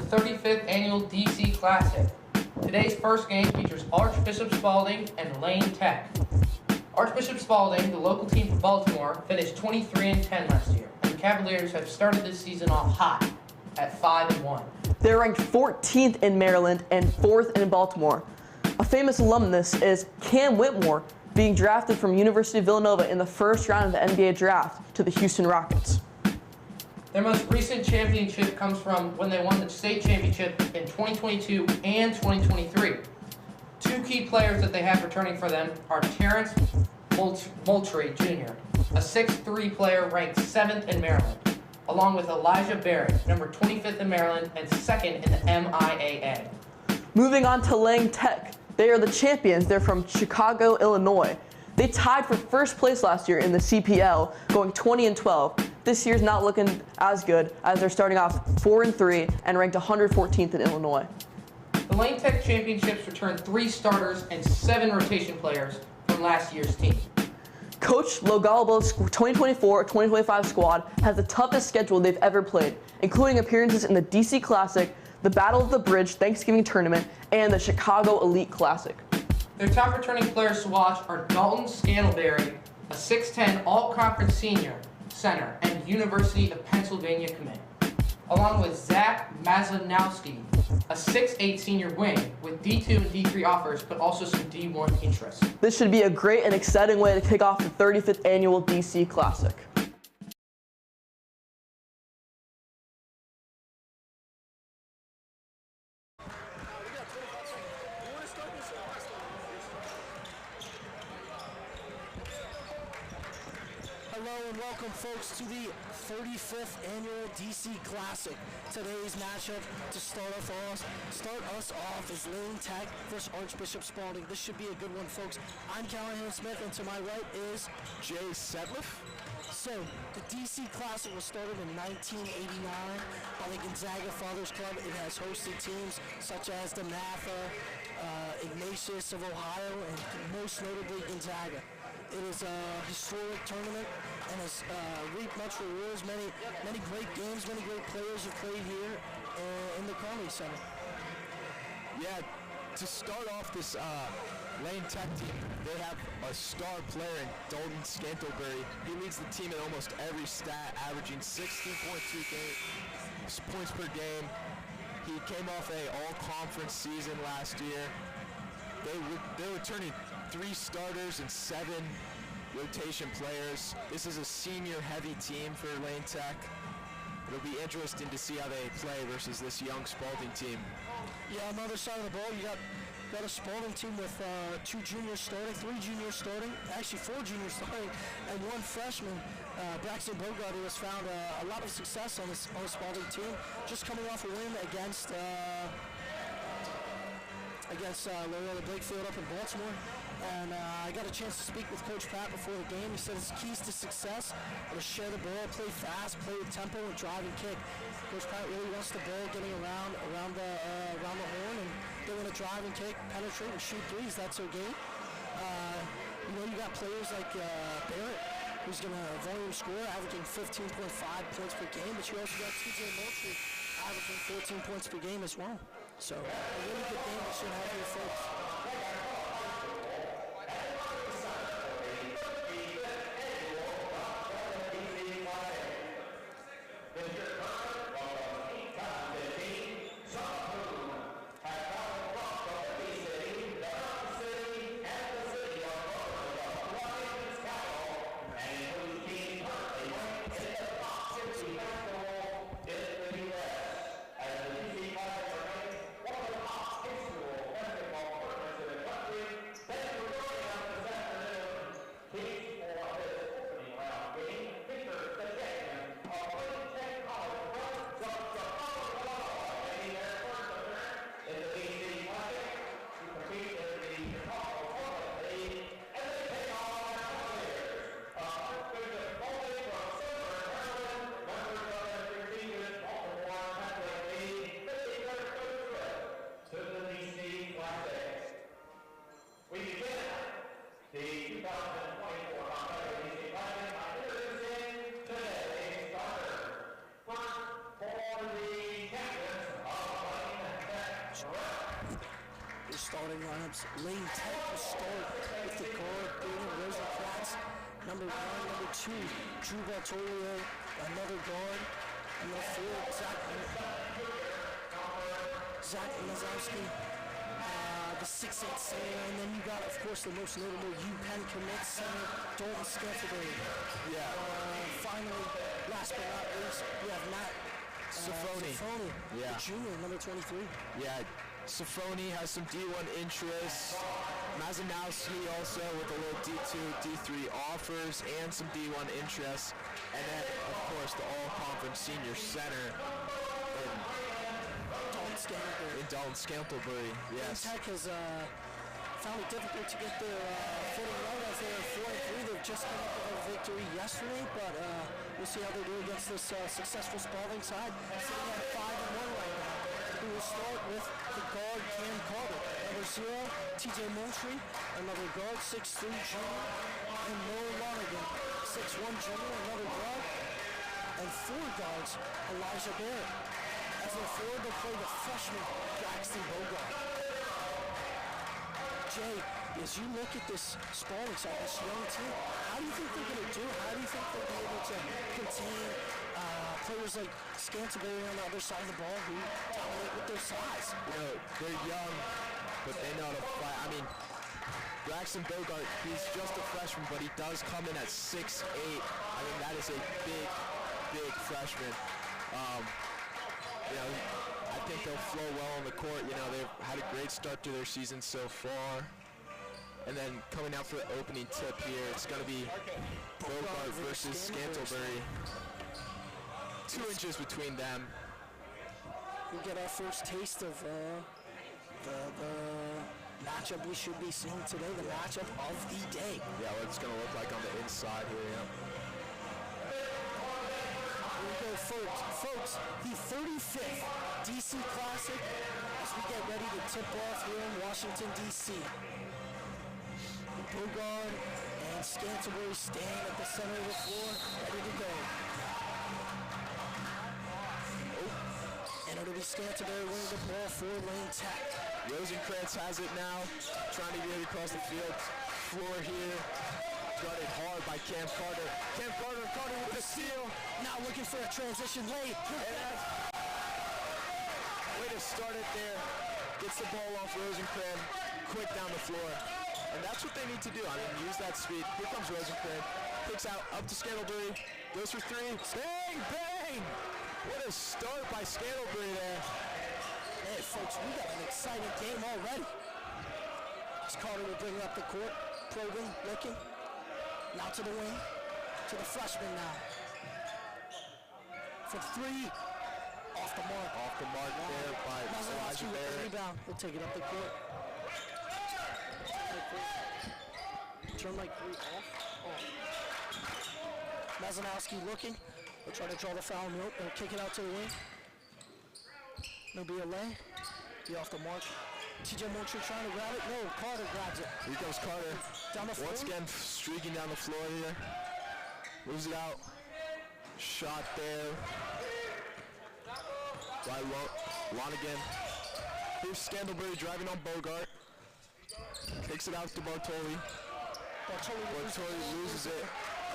35th Annual DC Classic. Today's first game features Archbishop Spalding and Lane Tech. Archbishop Spalding, the local team from Baltimore, finished 23-10 last year, and the Cavaliers have started this season off hot at 5-1. They're ranked 14th in Maryland and 4th in Baltimore. A famous alumnus is Cam Whitmore, being drafted from University of Villanova in the first round of the NBA draft to the Houston Rockets. Their most recent championship comes from when they won the state championship in 2022 and 2023. Two key players that they have returning for them are Terrence Moultrie Jr., a 6'3" player ranked 7th in Maryland, along with Elijah Barrett, number 25th in Maryland and 2nd in the MIAA. Moving on to Lane Tech. They are the champions. They're from Chicago, Illinois. They tied for first place last year in the CPL, going 20-12. This year's not looking as good as they're starting off 4-3 and ranked 114th in Illinois. The Lane Tech Championships returned 3 starters and 7 rotation players from last year's team. Coach Logalbo's 2024-2025 squad has the toughest schedule they've ever played, including appearances in the DC Classic, the Battle of the Bridge Thanksgiving Tournament, and the Chicago Elite Classic. Their top returning players to watch are Dalton Scantleberry, a 6'10" all-conference senior center and University of Pennsylvania commit, along with Zach Mazanowski, a 6'8" senior wing with D2 and D3 offers, but also some D1 interest. This should be a great and exciting way to kick off the 35th Annual DC Classic. Hello and welcome, folks, to the 35th Annual DC Classic. Today's matchup to start us off is Lane Tech versus Archbishop Spalding. This should be a good one, folks. I'm Callahan Smith, and to my right is Jay Sedliff. So, the DC Classic was started in 1989 by the Gonzaga Fathers Club. It has hosted teams such as the Matha, Ignatius of Ohio, and most notably Gonzaga. It is a historic tournament and has reaped much rewards. Many great games, many great players have played here in the Carnegie Center. Yeah, to start off this Lane Tech team, they have a star player in Dalton Scantleberry. He leads the team in almost every stat, averaging 16.2 points per game. He came off a all-conference season last year. They're returning 3 starters and 7 rotation players. This is a senior-heavy team for Lane Tech. It'll be interesting to see how they play versus this young Spalding team. Yeah, on the other side of the ball, you got a Spalding team with 2 juniors starting, 3 juniors starting, actually 4 juniors starting, and 1 freshman, Braxton Bogart, who has found a lot of success on this Spalding team, just coming off a win against Loyola Blakefield up in Baltimore. And I got a chance to speak with Coach Pat before the game. He said his keys to success are to share the ball, play fast, play with tempo, and drive and kick. Coach Pat really wants the ball getting around the horn, and they want to drive and kick, penetrate, and shoot threes. That's their game. You got players like Barrett, who's going to volume score, averaging 15.5 points per game, but you also got TJ Moultrie averaging 14 points per game as well. So a really good game that should have your folks. Starting lineups. Lane Tech will start with the guard, Braden Rosencrantz. Number 1, number 2, Drew Bartolio, another guard. And number 4, Zach Mazowski, the 6'8" center. And then you got, of course, the most notable UPenn commit center, Dalton Scantlebury. Yeah. Finally, last but not least, we have Matt Safoni, Yeah. the junior, number 23. Yeah, Safoni has some D1 interests. Mazanowski also with a little D2, D3 offers and some D1 interests. And then, of course, the all-conference senior center in Dalton Scantlebury. Yes. Tech has found it difficult to get their footing right as they are 4-3. They've just come up with a victory yesterday, but we'll see how they do against this successful Spalding side, sitting at 5-1 right now. We will start with the guard, Cam Carter. Number 0, TJ Moultrie. Another guard, 6'3" junior. And Noah Lonergan, 6'1" junior, another guard. And 4 guards, Elijah Barrett. As their forward, they'll play the freshman, Braxton Bogart. Jay, as you look at this Spalding side, this young team, how do you think they're going to do? How do you think they'll be able to contain players like Scantlebury on the other side of the ball who dominate with their size? You know, they're young, but they know how to fight. I mean, Braxton Bogart, he's just a freshman, but he does come in at 6'8". I mean, that is a big freshman. You know, I think they'll flow well on the court. You know, they've had a great start to their season so far. And then coming out for the opening tip here, it's going to be Bogart versus Scantlebury. 2 inches between them. We get our first taste of the matchup we should be seeing today, the matchup of the day. Yeah, what it's going to look like on the inside here, yeah. Here we go, folks, the 35th DC Classic as we get ready to tip off here in Washington, D.C. Bogart and Scantlebury staying at the center of the floor, ready to go. And it'll be Scantlebury winning the ball for Lane Tech. Rosencrantz has it now, trying to get it across the field. Floor here, gutted hard by Cam Carter. Cam Carter with the steal. Now looking for a transition late. Way to start it there. Gets the ball off Rosencrantz, quick down the floor. And that's what they need to do. I mean, use that speed. Here comes Rosencrantz. Kicks out, up to Scantlebury. Goes for 3. Bang, bang! What a start by Scantlebury there. Hey, folks, we got an exciting game already. As Carter will bring up the court. Probing, looking. Now to the wing. To the freshman now. For 3. Off the mark. Off the mark there by Elijah Barrett. Rebound. We'll take it up the court. Turn like 3 off. Mazanowski looking. They'll try to draw the foul. Nope. They'll kick it out to the wing. No be a lay. Be off the mark. TJ Moultrie trying to grab it. No, Carter grabs it. Here comes Carter. Down the floor. Once again, streaking down the floor here. Moves it out. Shot there. By Lonergan. Here's Scantlebury driving on Bogart. Kicks it out to Bartoli. Bartoli loses it.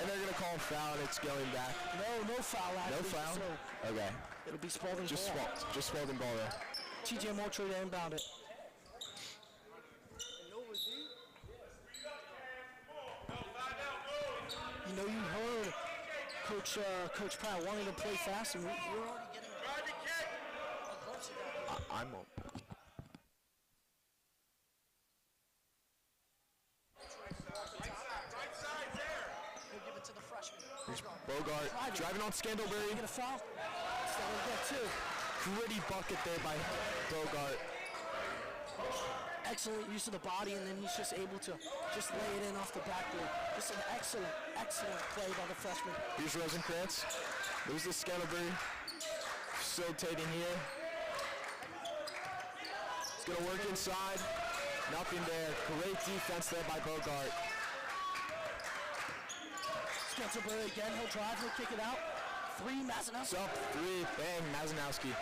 And they're going to call a foul, and it's going back. No foul. Actually. No foul? So okay. it'll be Spalding Just ball. Just Spalding ball there. TJ Moultrie to inbound it. You know, you heard Coach Pratt wanting to play fast, and we're already getting a glimpse of that. I'm on. He'll give it to the freshman. Here's Bogart driving on Scantlebury. Get a foul. That's what we'll get too. Gritty bucket there by Bogart. Excellent use of the body, and then he's just able to just lay it in off the backboard. Just an excellent play by the freshman. Here's Rosencrantz. Loses Scantlebury. Facilitating here. He's going to work inside. Nothing there. Great defense there by Bogart. Scantlebury again. He'll drive. He'll kick it out. 3, Mazanowski. Up 3. Bang, Mazanowski.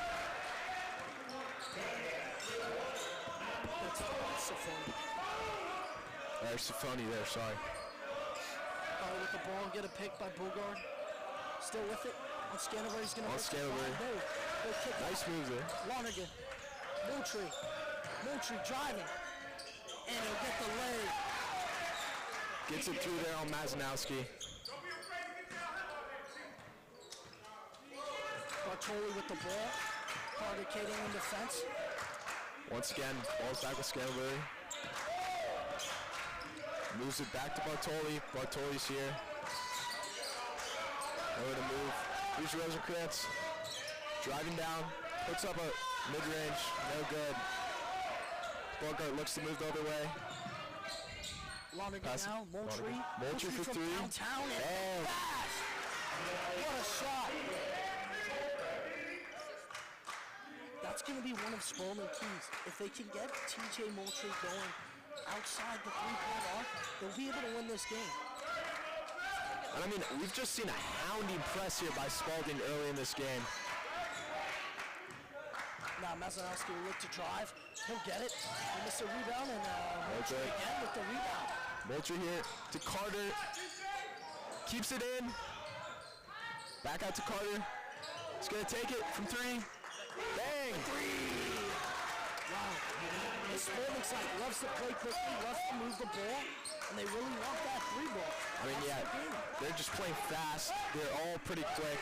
Safoni. There's Safoni there, sorry. With the ball, get a pick by Bogard. Still with it. On Scantlebury, he's going to Scantlebury. Nice move there. Lonergan. Moultrie driving. And he'll get the leg. Gets it through there on Mazanowski. Bartoli with the ball. Cardicating in defense. Once again, ball's back with Scantlebury. Moves it back to Bartoli. Bartoli's here. Over to move. Here's Rosenkrantz. Driving down. Puts up a mid-range. No good. Bogart looks to move the other way. Lonergan now. Moultrie for from three. Downtown and pass. What a shot. That's going to be one of Spalding keys. If they can get TJ Moultrie going outside the three-point arc, they'll be able to win this game. And I mean, we've just seen a hounding press here by Spalding early in this game. Now Mazanowski will look to drive. He'll get it. He'll miss a rebound, and Moultrie again with the rebound. Moultrie here to Carter. Keeps it in. Back out to Carter. He's going to take it from three. Bang! Three! Wow. The Spalding side loves to play quickly, loves to move the ball, and they really want that three ball. I mean, yeah, they're just playing fast. They're all pretty quick.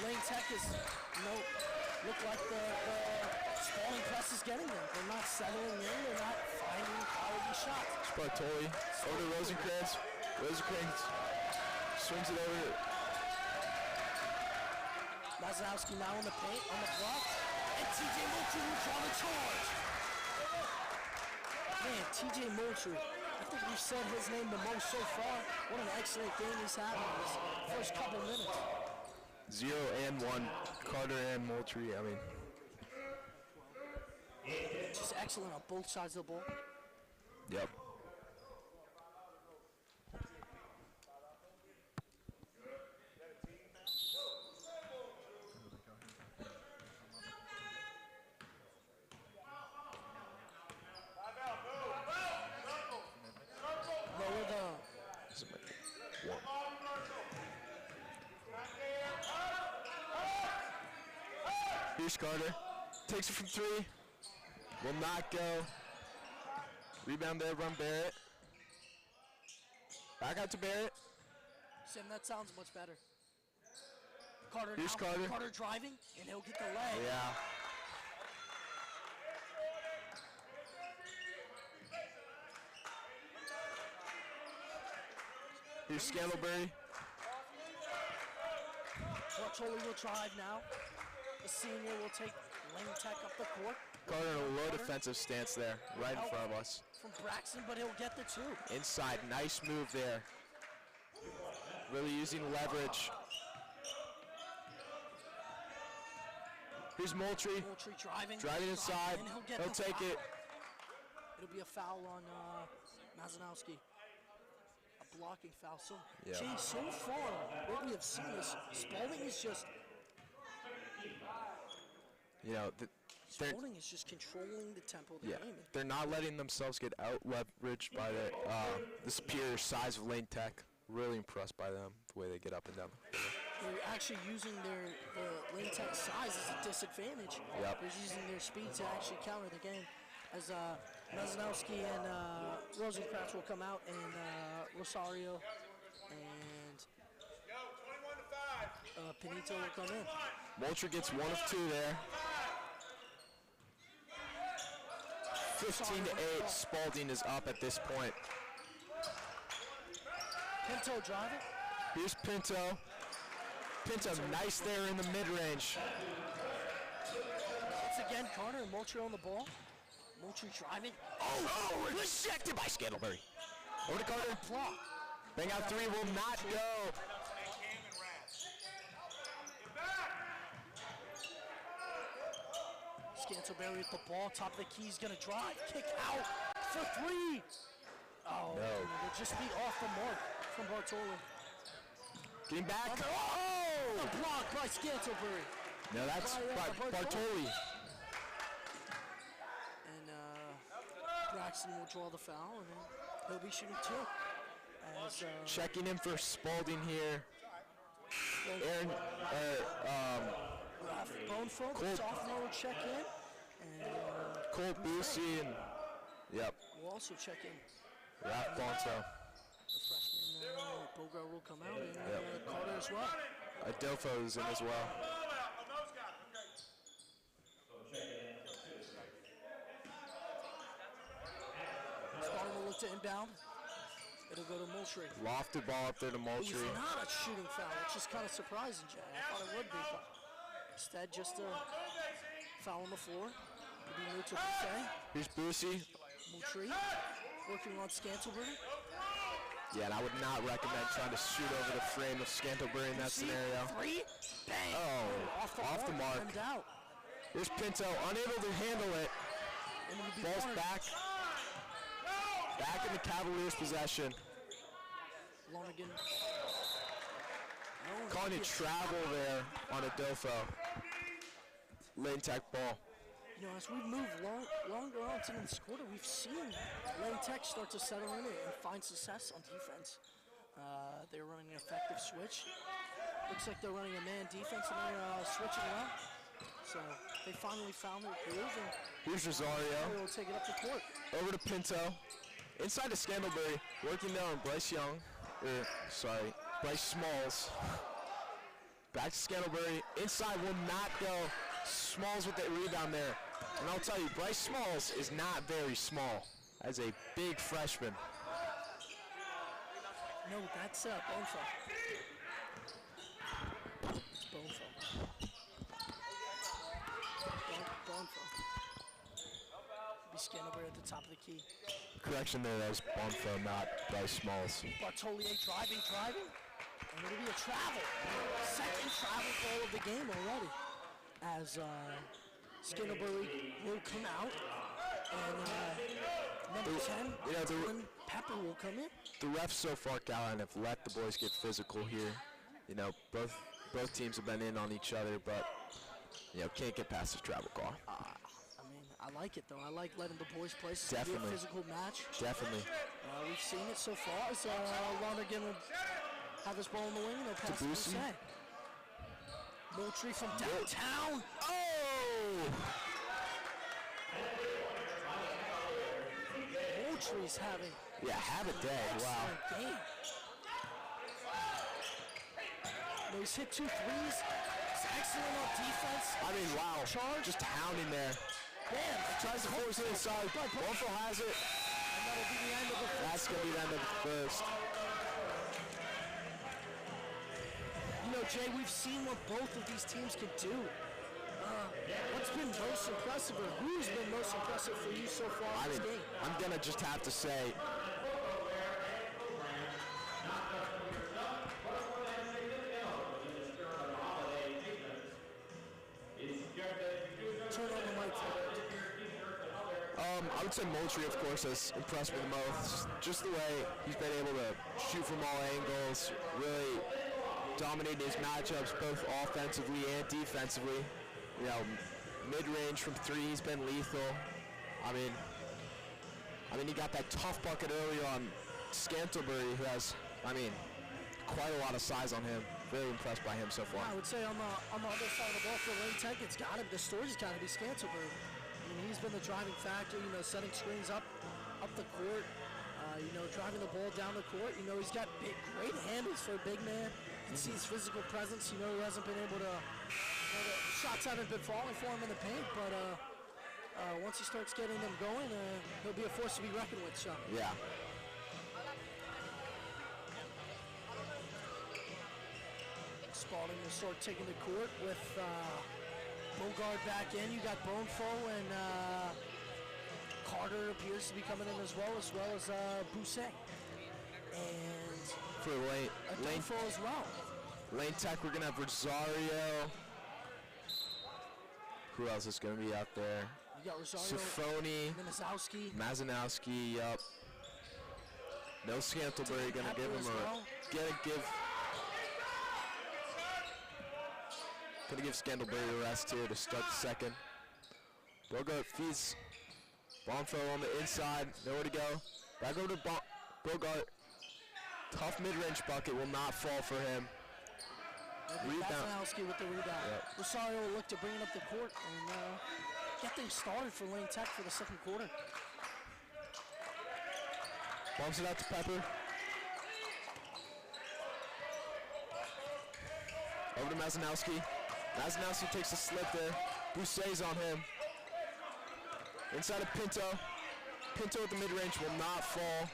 Lane Tech is, look like the Spalding press is getting them. They're not settling in. They're not finding quality shots. Bartoli over to Rosenkrantz. Rosenkrantz swings it over. Mazanowski now in the paint, on the block, and TJ Moultrie will draw the charge. Man, TJ Moultrie, I think we've said his name the most so far. What an excellent game he's had in his first couple minutes. 0 and 1, Carter and Moultrie, I mean. Just excellent on both sides of the ball. Yep. Lower the... Here's Carter. Takes it from three. Will not go. Rebound there from Barrett. Back out to Barrett. Sim, that sounds much better. Carter Here's now. Carter. Carter driving, and he'll get the leg. Yeah. Here's Scantlebury. Bartoli will drive now. The senior will take Lane Tech up the court. Carter in a low defensive stance there, right in front of us. From Braxton, but he'll get the two. Inside, nice move there. Really using leverage. Here's Moultrie. Moultrie driving. Driving inside. And he'll He'll take it. It'll be a foul on Mazanowski. A blocking foul. So, Yeah. Jay, so far, what we have seen is Spalding is just... You know, Spalding is just controlling the tempo of the game. they're not letting themselves get out leveraged by the superior size of Lane Tech. Really impressed by them, the way they get up and down. They're actually using the Lane Tech size as a disadvantage. Yep. They're using their speed to actually counter the game. As Mazanowski and Rosenkrantz will come out, and Rosario and Pinito will come in. Moultrie gets 1 of 2 there. 15-8, Spalding is up at this point. Pinto driving. Here's Pinto. Pinto nice there in the mid-range. Once again, Carter and Moultrie on the ball. Moultrie driving. Oh, rejected by Scantlebury. Over to Carter. Block. Bang out 3 will not go. Scantlebury with the ball, top of the key, he's gonna drive, kick out for 3. Oh, No. it'll just be off the mark from Bartoli. Getting back. A Oh! block by Scantlebury. No, that's by Bartoli. Jackson will draw the foul, and then he'll be shooting 2. As, Checking in for Spalding here. Aaron, Boneful, the sophomore, will check in. And Cole Busey and, yep, will also check in. Raf Bonso. The freshman Bogart will come out, and Carter as well. Adolfo is in as well. Spalding will look to inbound. It'll go to Moultrie. Lofted ball up there to It was Moultrie. not a shooting foul, which is kind of surprising, Jay. I thought it would be, but instead just a foul on the floor. It'll be new to Boucher. Here's Busey. Moultrie working on Scantlebury. Yeah, and I would not recommend trying to shoot over the frame of Scantlebury in that scenario. 3, bang! Oh, off the mark. And out. Here's Pinto, unable to handle it. And it'll be Ball's Barnes. back in the Cavaliers' possession. Lonergan. Calling it travel there on Adolfo. Lane Tech ball. You know, as we move longer on to this quarter, we've seen Lane Tech start to settle in and find success on defense. They're running an effective switch. Looks like they're running a man defense and they're switching well. So they finally found their groove, and Here's Rosario. they'll take it up the court. Over to Pinto. Inside to Scantlebury. Working there on Bryce Young. Bryce Smalls. Back to Scantlebury. Inside will not go. Smalls with that rebound there. And I'll tell you, Bryce Smalls is not very small as a big freshman. No, that's Boneful. It's Boneful. Boneful. Be Scantlebury at the top of the key. Correction there, that was Bonfo, not Bryce Smalls. Bartolier driving. And it'll be a travel. Second travel goal of the game already. As Scantlebury will come out. And number 10, Dylan Pepper will come in. The refs so far, Callahan, have let the boys get physical here. You know, both teams have been in on each other, but, you know, can't get past the travel call. I like it, though. I like letting the boys play. It's a physical match. Definitely. We've seen it so far. As Lonergan will have this ball in the wing, and they'll pass to Boucher. Moultrie from downtown. Oh! Moultrie's having have a day. Wow. Game. He's hit 2 threes. He's excellent on defense. I mean, wow. Charge. Just hounding there. Bam. Tries to force it inside. Bonfo has it. And that'll be the end of the first. That's going to be the end of the first. You know, Jay, we've seen what both of these teams can do. What's been most impressive, or who's been most impressive for you so far in this game? I'm going to just have to say, Turn on the mic. I would say Moultrie, of course, has impressed me the most. Just the way he's been able to shoot from all angles, really dominating his matchups both offensively and defensively. You know, mid-range from 3, he's been lethal. I mean, he got that tough bucket early on Scantlebury, who has, quite a lot of size on him. Very impressed by him so far. I would say on the other side of the ball for Lane Tech, the story's got to be Scantlebury. I mean, he's been the driving factor, you know, setting screens up the court, you know, driving the ball down the court. You know, he's got great handles for a big man. You can see his physical presence. You know, he hasn't been able to, the shots haven't been falling for him in the paint, but once he starts getting them going, he'll be a force to be reckoned with, so. Yeah. Spalding will start taking the court with Bogart back in. You got Bonefo and Carter appears to be coming in as well as Boucher. And for Lane as well. Lane Tech, we're going to have Rosario. Who else is going to be out there? You got Rosario, Sifoni, Mazanowski, yup. No Scantlebury, going to give him Gonna give Scantlebury a rest here to start the second. Bogart feeds Bonfo on the inside, nowhere to go. Back over to Bogart. Tough mid-range bucket, will not fall for him. Rebound. Masanowski with the rebound. Yep. Rosario will look to bring it up the court and get things started for Lane Tech for the second quarter. Bumps it out to Pepper. Over to Masanowski. Masanowski takes a slip there. Boussaint's on him. Inside of Pinto. Pinto at the mid-range will not fall.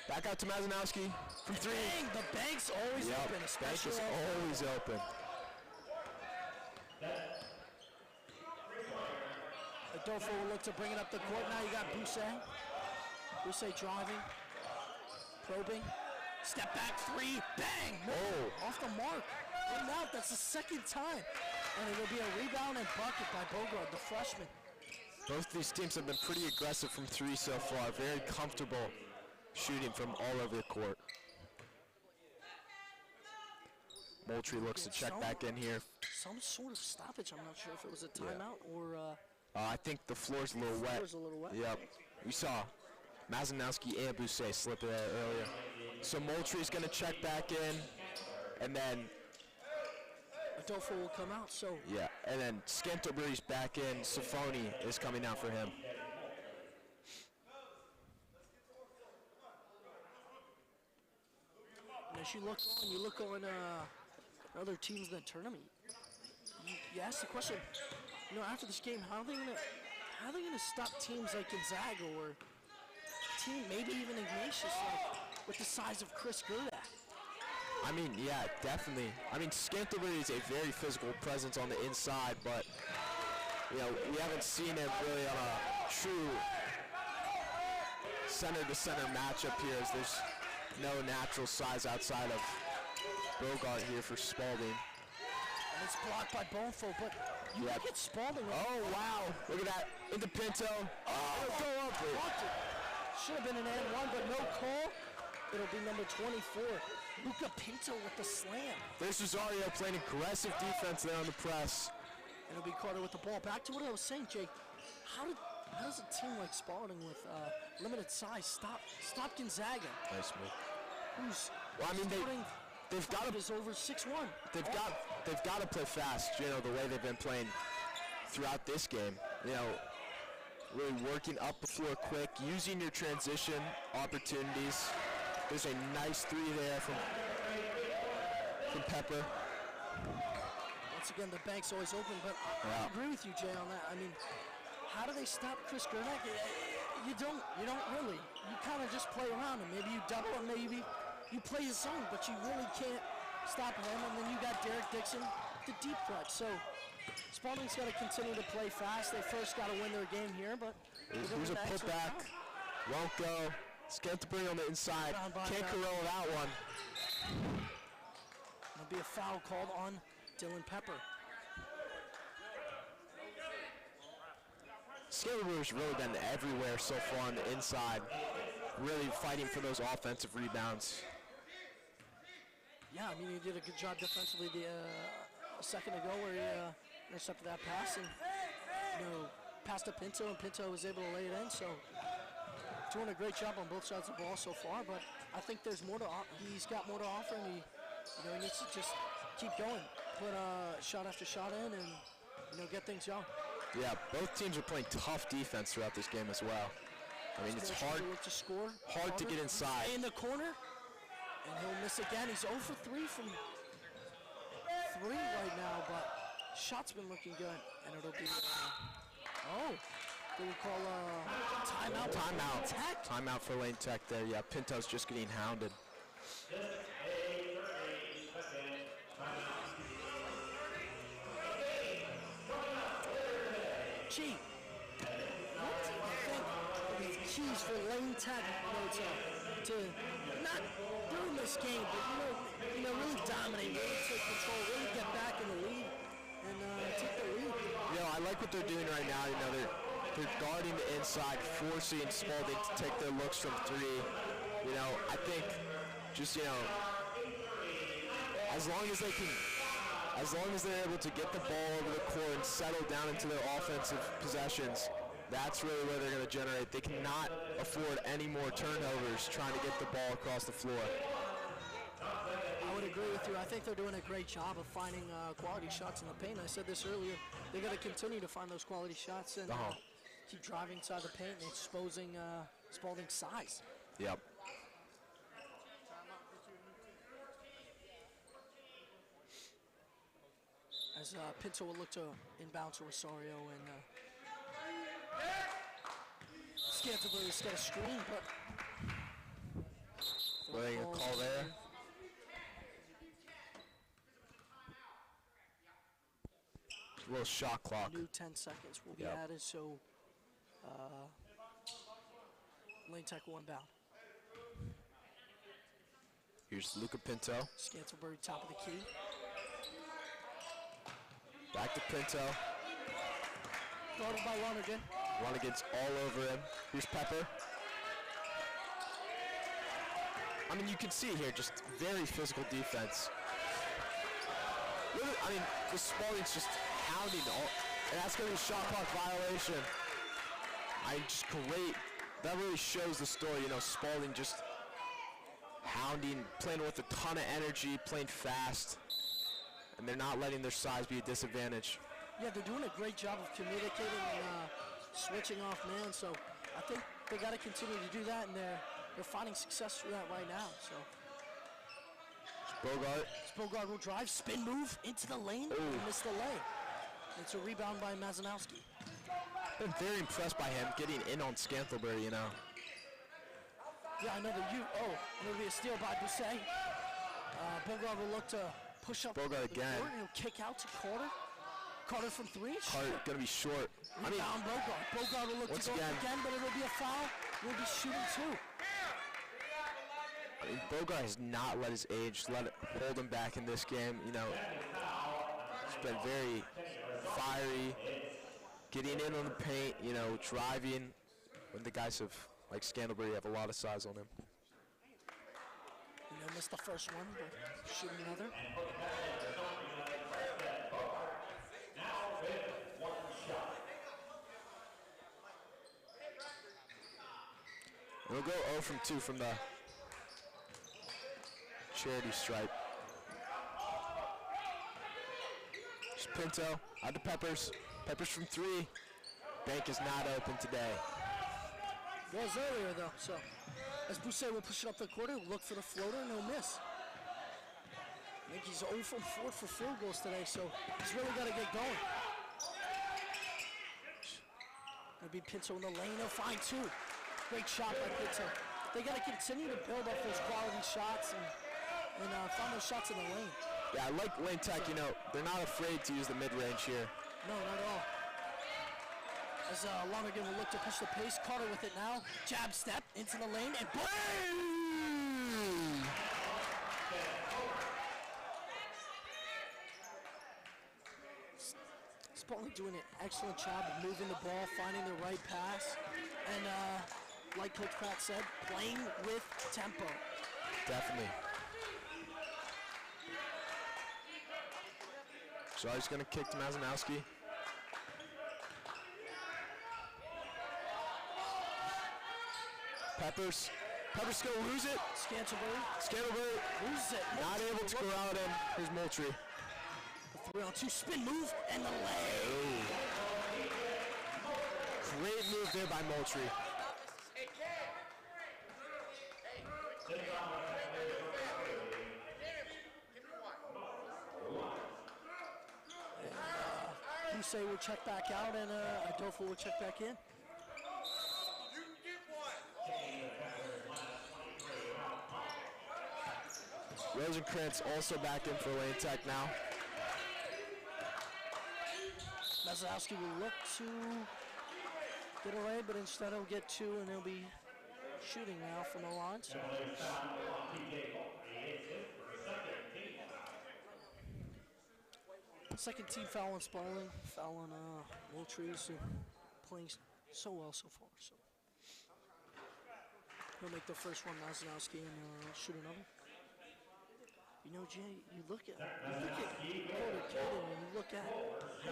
Back out to Masanowski from three. Dang, the bank's always open, especially. Bank is always open. Adolfo will look to bring it up the court. Now you got Boussaint. Boussaint driving, probing, step back three, bang! Oh. Off the mark. And out, that's the second time. And it'll be a rebound and bucket by Bogart, the freshman. Both these teams have been pretty aggressive from three so far. Very comfortable shooting from all over the court. Moultrie looks to check back in here. Some sort of stoppage. I'm not sure if it was a timeout or. I think the floor's a little wet. Floor's a little wet. Yep. We saw Masanowski and Boussaint slip it out earlier. So Moultrie's going to check back in, and then Adolfo will come out. So yeah, and then Scantlebury's back in. Safoni is coming out for him. And as you look on other teams in the tournament. You ask the question, after this game, how are they gonna stop teams like Gonzaga or maybe even Ignatius, with the size of Chris Gerdak? I mean, yeah, definitely. I mean, Scantlebury is a very physical presence on the inside, but we haven't seen him really on a true center-to-center matchup here, as there's no natural size outside of Bogart here for Spalding. And it's blocked by Bonefo, but you look at Spalding. Oh, wow. Look at that. Into Pinto. Oh, it'll go up. Should have been an and one, but no call. It'll be number 24. Luca Pinto with the slam. There's Rosario playing aggressive defense there on the press. And it'll be Carter with the ball. Back to what I was saying, Jake. How does a team like Spalding with limited size stop Gonzaga? Nice move. They've got to is over 6'1". They've got to play fast. The way they've been playing throughout this game. Really working up the floor quick, using your transition opportunities. There's a nice three there from Pepper. Once again, the bank's always open, but I agree with you, Jay, on that. I mean, how do they stop Chris Gerdak? You don't really. You kind of just play around him. Maybe you double him, maybe you play his zone, but you really can't stop him. And then you got Derek Dixon, the deep threat. So Spalding's got to continue to play fast. They first got to win their game here, but here's a putback. Won't go. Scantlebury on the inside. Can't corral that one. There'll be a foul called on Dylan Pepper. Scantlebury's really been everywhere so far on the inside, really fighting for those offensive rebounds. Yeah, I mean, he did a good job defensively a second ago where he intercepted that pass and passed to Pinto, and Pinto was able to lay it in. So doing a great job on both sides of the ball so far, but I think there's more to he's got more to offer, and he needs to just keep going, put shot after shot in, and get things going. Yeah, both teams are playing tough defense throughout this game as well. I mean, it's hard to get inside. In the corner, and he'll miss again. He's 0 for 3 from 3 right now, but shot's been looking good, and it'll be they will call timeout. Timeout for Lane Tech there. Yeah, Pinto's just getting hounded. Gee, what do you think are the keys for Lane Tech to not during this game, but really dominate, really take control, really get back in the lead, and take the lead? I like what they're doing right now. They're guarding the inside, forcing Spalding to take their looks from three. I think just as long as they're able to get the ball over the court and settle down into their offensive possessions, That's really where they're going to generate. They cannot afford any more turnovers trying to get the ball across the floor. I would agree with you. I think they're doing a great job of finding quality shots in the paint. I said this earlier. They got to continue to find those quality shots and keep driving inside the paint and exposing Spalding's size. Yep. As Pinto will look to inbound to Rosario, and Scantlebury's got a screen, but What are you going to call there? A little shot clock. New 10 seconds will be added, so Lane Tech will inbound. Here's Luca Pinto. Scantlebury top of the key. Back to Pinto. Guarded by Lonergan. Lonergan's all over him. Here's Pepper. I mean, you can see here just very physical defense. I mean, the Spalding's just hounding all, and that's going to be a shot clock violation. Just great. That really shows the story. You know, Spalding just hounding, playing with a ton of energy, playing fast, and they're not letting their size be a disadvantage. Yeah, they're doing a great job of communicating and switching off man. So I think they got to continue to do that, and they're finding success through that right now. So Bogart will drive, spin move into the lane, and miss the lane. It's a rebound by Mazanowski. Been very impressed by him getting in on Scantlebury, you know. Yeah, another it'll be a steal by Busset. Bogart will look to push up Bogart again. Court, and he'll kick out to Carter. Carter from three. Carter gonna be short. Rebound Bogart. Bogart will look to go again, but it'll be a foul. We'll be shooting two. I mean, Bogart has not let his age hold him back in this game. You know, he's been very fiery, getting in on the paint. You know, driving. When the guys like Scantlebury have a lot of size on him. You know, missed the first one, but shooting another. We'll go 0 from 2 from the charity stripe. Just Pinto, out to Peppers. Peppers from 3. Bank is not open today. Was earlier though, so as Busset will push it up the court, he'll look for the floater and he'll miss. I think he's 0 from 4 for field goals today, so he's really got to get going. It'll be Pinto in the lane, he'll find 2. Great shot by Pinto. They got to continue to build up those quality shots and find those shots in the lane. Yeah, I like Lane Tech, you know, they're not afraid to use the mid-range here. No, not at all. As Lonergan will look to push the pace. Carter with it now. Jab step into the lane and boom! Spalding doing an excellent job of moving the ball, finding the right pass, and like Coach Pratt said, playing with tempo. Definitely. So he's going to kick to Mazanowski. Peppers going to lose it. Scantlebury loses it. Not able to corral it in. Here's Moultrie. The 3-on-2 spin move and the lay. Great move there by Moultrie. Busset will check back out, and Adolfo will check back in. Rosenkrantz also back in for Lane Tech now. Mazanowski will look to get away, but instead he'll get 2, and he'll be shooting now from the line. So. Second team foul on Spalding, foul on Moultrie, so playing so well so far. So he'll make the first one, Mazanowski, and shoot another. You know, Jay, you look at Porter Caden and you look at how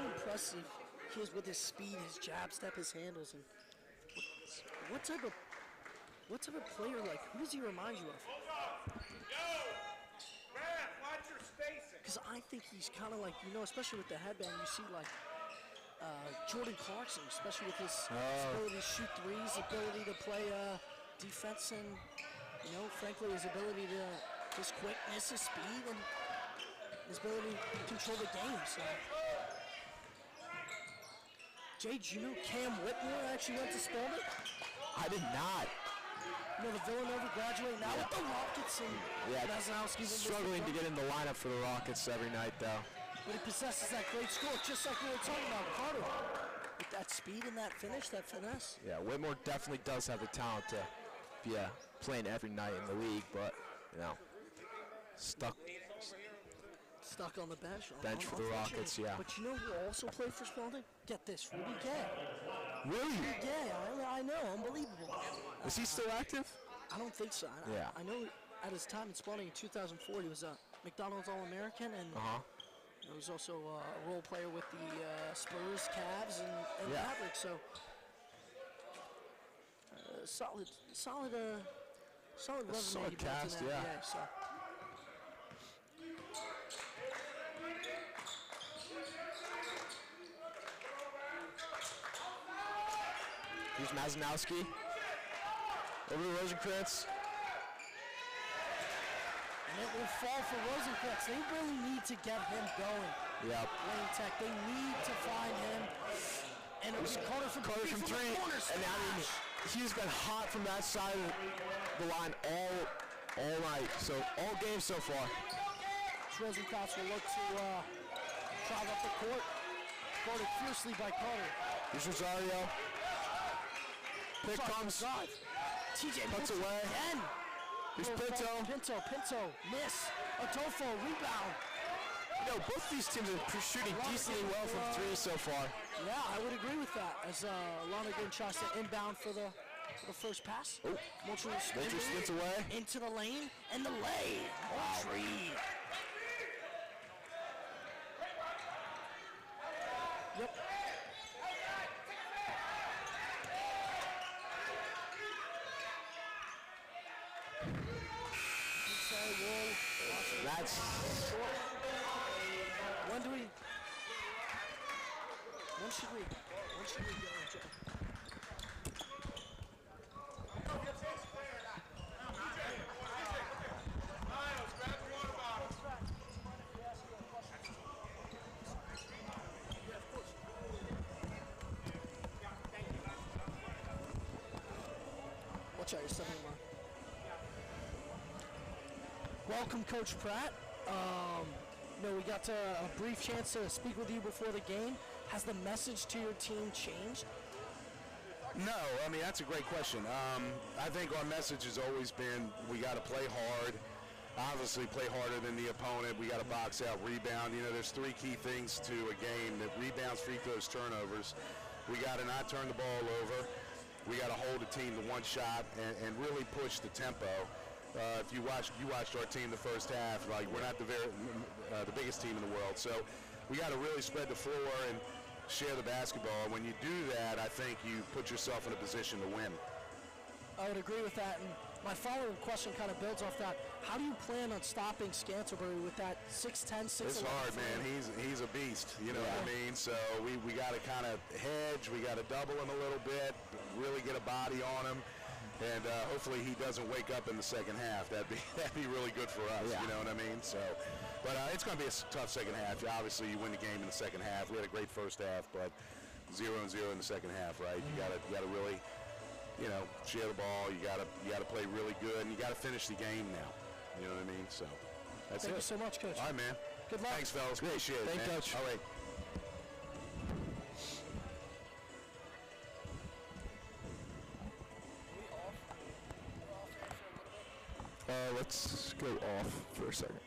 impressive with his speed, his jab step, his handles, and what type of player, like, who does he remind you of? Watch your spacing. Because I think he's kind of like, especially with the headband, you see like Jordan Clarkson, especially with his ability to shoot threes, ability to play defense, and frankly, his ability to his quickness, his speed, and his ability to control the game. So, Jay, do you know Cam Whitmore actually went to Spalding? I did not. The Villanova graduate now with the Rockets, and Mazinowski Struggling to get in the lineup for the Rockets every night, though. But he possesses that great score, just like we were talking about Carter. With that speed and that finish, that finesse. Yeah, Whitmore definitely does have the talent to be playing every night in the league, but, stuck on the bench. For the Rockets, yeah. But you know who also played for Spalding? Get this, Rudy Gay. Really? Rudy Gay, I know, unbelievable. Is he still active? I don't think so. Yeah. I know at his time in Spalding in 2004, he was a McDonald's All-American, and he was also a role player with the Spurs, Cavs, and Mavericks. So solid resume. Solid cast, yeah. So. Here's Mazinowski. Over to Rosenkrantz. And it will fall for Rosenkrantz. They really need to get him going. Yep. Lane Tech, they need to find him. And it was Carter from three. And he's been hot from that side of the line all night. So all game so far. Rosenkrantz will look to drive up the court. Guarded fiercely by Carter. Here's Rosario. Pick comes. TJ puts away. Again. Here's Pinto, miss. Adolfo, rebound. Both these teams are shooting decently well from three so far. Yeah, I would agree with that. As Lonergan tries to inbound for the first pass. Oh, Moultrie spins away. Into the lane, and the lay. Moultrie. Yep. That's when should we go, Joe? Watch out, you're stepping on. Welcome, Coach Pratt. We got a brief chance to speak with you before the game. Has the message to your team changed? No, I mean, that's a great question. I think our message has always been we got to play hard, obviously play harder than the opponent. We got to box out, rebound. There's three key things to a game: that rebounds, free throws, turnovers. We got to not turn the ball over. We got to hold the team to one shot and really push the tempo. If you watched our team the first half, like we're not the biggest team in the world, so we got to really spread the floor and share the basketball. When you do that, I think you put yourself in a position to win. I would agree with that. And my follow-up question kind of builds off that. How do you plan on stopping Scantlebury with that 6'10", 6'11"? It's hard, man. He's a beast. You know what I mean? So we got to kind of hedge. We got to double him a little bit, really get a body on him. And hopefully he doesn't wake up in the second half. That'd be really good for us. You know what I mean? So, but it's going to be a tough second half. Obviously, you win the game in the second half. We had a great first half, but 0-0 in the second half, right? You got to really, share the ball. You got to play really good, and you got to finish the game now. You know what I mean? So that's it. Thank you so much, Coach. All right, man. Good luck. Thanks, fellas. Appreciate it. Thank you, Coach. All right. Let's go off for a second.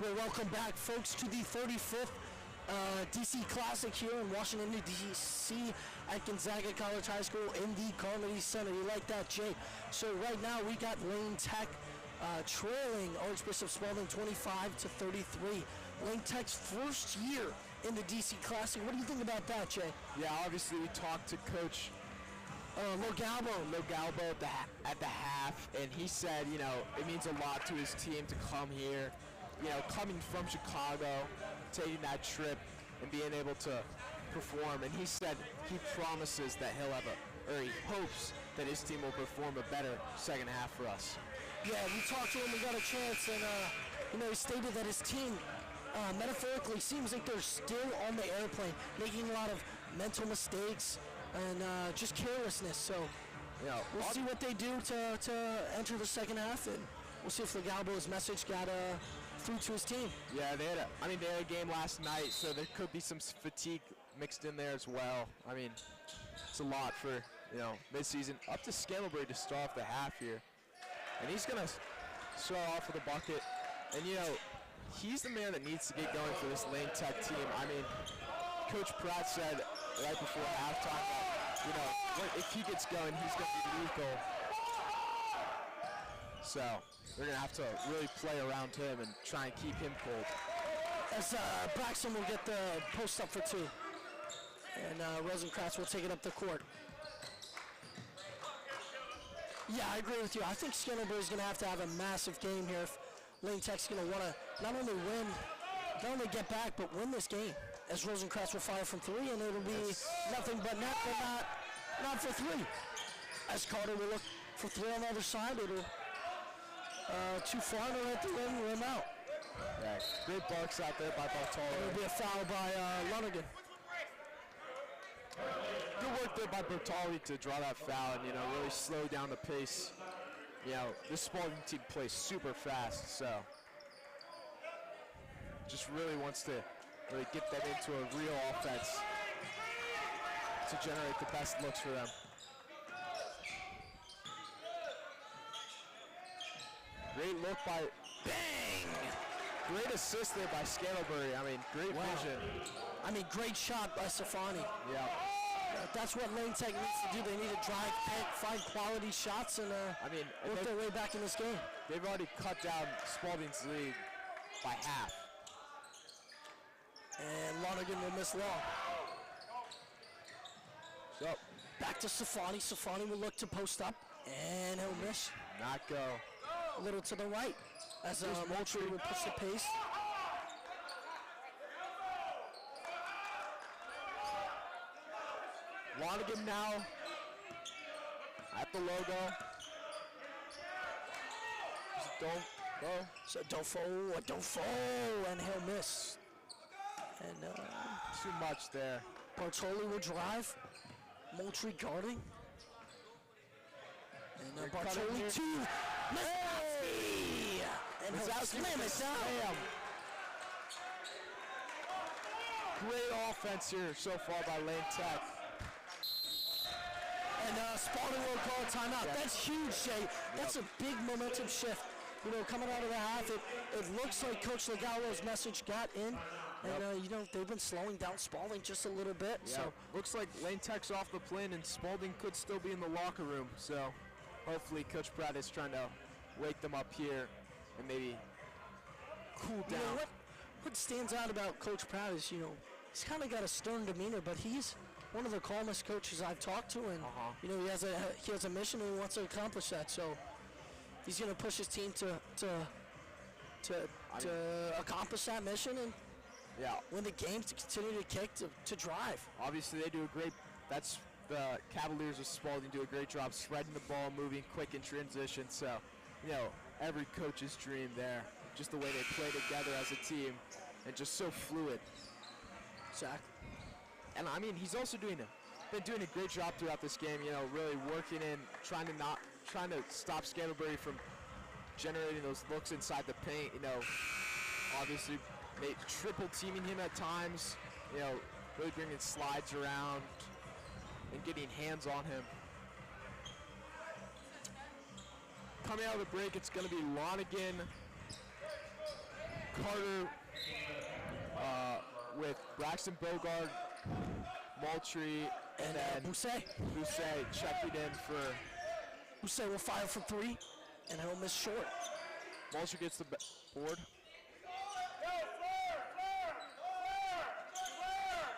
Well, welcome back, folks, to the 35th DC Classic here in Washington, D.C. at Gonzaga College High School in the Carnegie Center. You like that, Jay? So right now we got Lane Tech trailing Archbishop Spalding 25-33. Lane Tech's first year in the DC Classic. What do you think about that, Jay? Yeah, obviously we talked to Coach Logalbo at the half, and he said, you know, it means a lot to his team to come here. You know, coming from Chicago, taking that trip, and being able to perform. And he said he promises that he hopes that his team will perform a better second half for us. Yeah, we talked to him, we got a chance, and you know, he stated that his team metaphorically seems like they're still on the airplane, making a lot of mental mistakes and just carelessness. So, Yeah, we'll see what they do to enter the second half, and we'll see if Logalbo's message got through to his team. Yeah, they had a game last night, so there could be some fatigue mixed in there as well. I mean, it's a lot for, you know, mid-season. Up to Scantlebury to start off the half here. And he's going to start off with a bucket. And, you know, he's the man that needs to get going for this Lane Tech team. I mean, Coach Pratt said right before halftime that, you know, if he gets going, he's going to be lethal. So they're going to have to really play around him and try and keep him cold. As Braxton will get the post up for two. And Rosencrantz will take it up the court. Yeah, I agree with you. I think Scantlebury's going to have a massive game here if Lane Tech's going to want to not only get back, but win this game. As Rosencrantz will fire from three, and it'll be nothing but net, but not for three. As Carter will look for three on the other side, it'll too far to let the rim out. Yeah, great barks out there by Bartolo. It'll be a foul by Lonergan. Good work there by Bertali to draw that foul and, you know, really slow down the pace. You know, this Spalding team plays super fast, so just really wants to really get them into a real offense to generate the best looks for them. Great look by, bang! Great assist there by Scantlebury. I mean, great vision. I mean, great shot by Safani. Yeah. That's what Lane Tech needs to do. They need to drive, pick, find quality shots, and I mean, work their way back in this game. They've already cut down Spalding's lead by half. And Lonergan will miss long. So, back to Safani. Safani will look to post up, and he'll miss. Not go. A little to the right, as Moultrie will push the pace. Lonergan now at the logo. Just don't go. So don't fall, and he'll miss. And too much there. Bartoli will drive. Moultrie guarding. And Bartoli two. And he'll slam it down. Great offense here so far by Lane Tech. And Spalding will call a timeout. Yeah. That's huge, Jay. That's a big momentum shift. You know, coming out of the half, it looks like Coach Logalbo's message got in. And, you know, they've been slowing down Spalding just a little bit. Yeah. So looks like Lane Tech's off the plane and Spalding could still be in the locker room. So hopefully Coach Pratt is trying to wake them up here and maybe cool down. You know, what stands out about Coach Pratt is, you know, he's kind of got a stern demeanor, but he's one of the calmest coaches I've talked to, and you know, he has a mission and he wants to accomplish that. So he's going to push his team to accomplish that mission and win the game, to continue to kick, to drive. Obviously, they do a great. That's the Cavaliers of Spalding do a great job spreading the ball, moving quick in transition. So, you know, every coach's dream there. Just the way they play together as a team, and just so fluid. Exactly. And I mean, he's also been doing a great job throughout this game. You know, really working in, trying to stop Scantlebury from generating those looks inside the paint. You know, obviously, they triple teaming him at times. You know, really bringing slides around and getting hands on him. Coming out of the break, it's going to be Lonergan, Carter with Braxton Bogard, Moultrie, and then Bousset. Bousset checking in for. Bousset will fire for 3, and he'll miss short. Moultrie gets the board.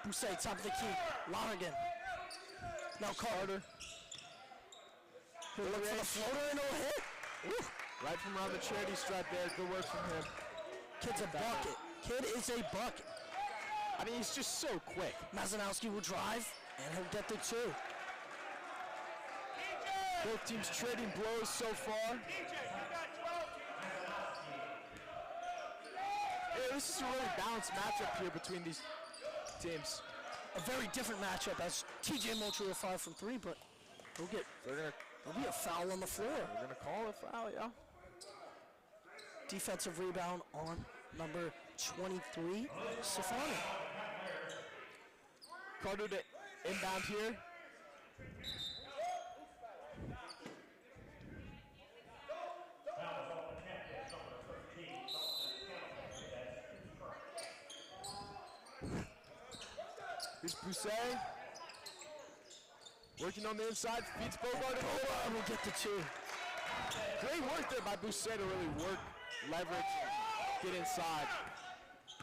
Bousset, top of the key. Lonergan. Now Carter. He'll look for the floater and it'll hit. Ooh. Right from around the charity stripe there. Good work from him. Kid's a bucket. Kid is a bucket. I mean, he's just so quick. Mazanowski will drive, and he'll get the 2. Both teams trading blows so far. Yeah, this is a really balanced matchup here between these teams. A very different matchup as TJ Moultrie will fire from 3, but he'll get, there'll be a foul on the floor. We're gonna call a foul, yeah. Defensive rebound on number 23, Safani. Carter to inbound here. Here's Bousset. Working on the inside, feeds Bogart, and Bogart will get the 2. Great work there by Bousset to really work, leverage, get inside.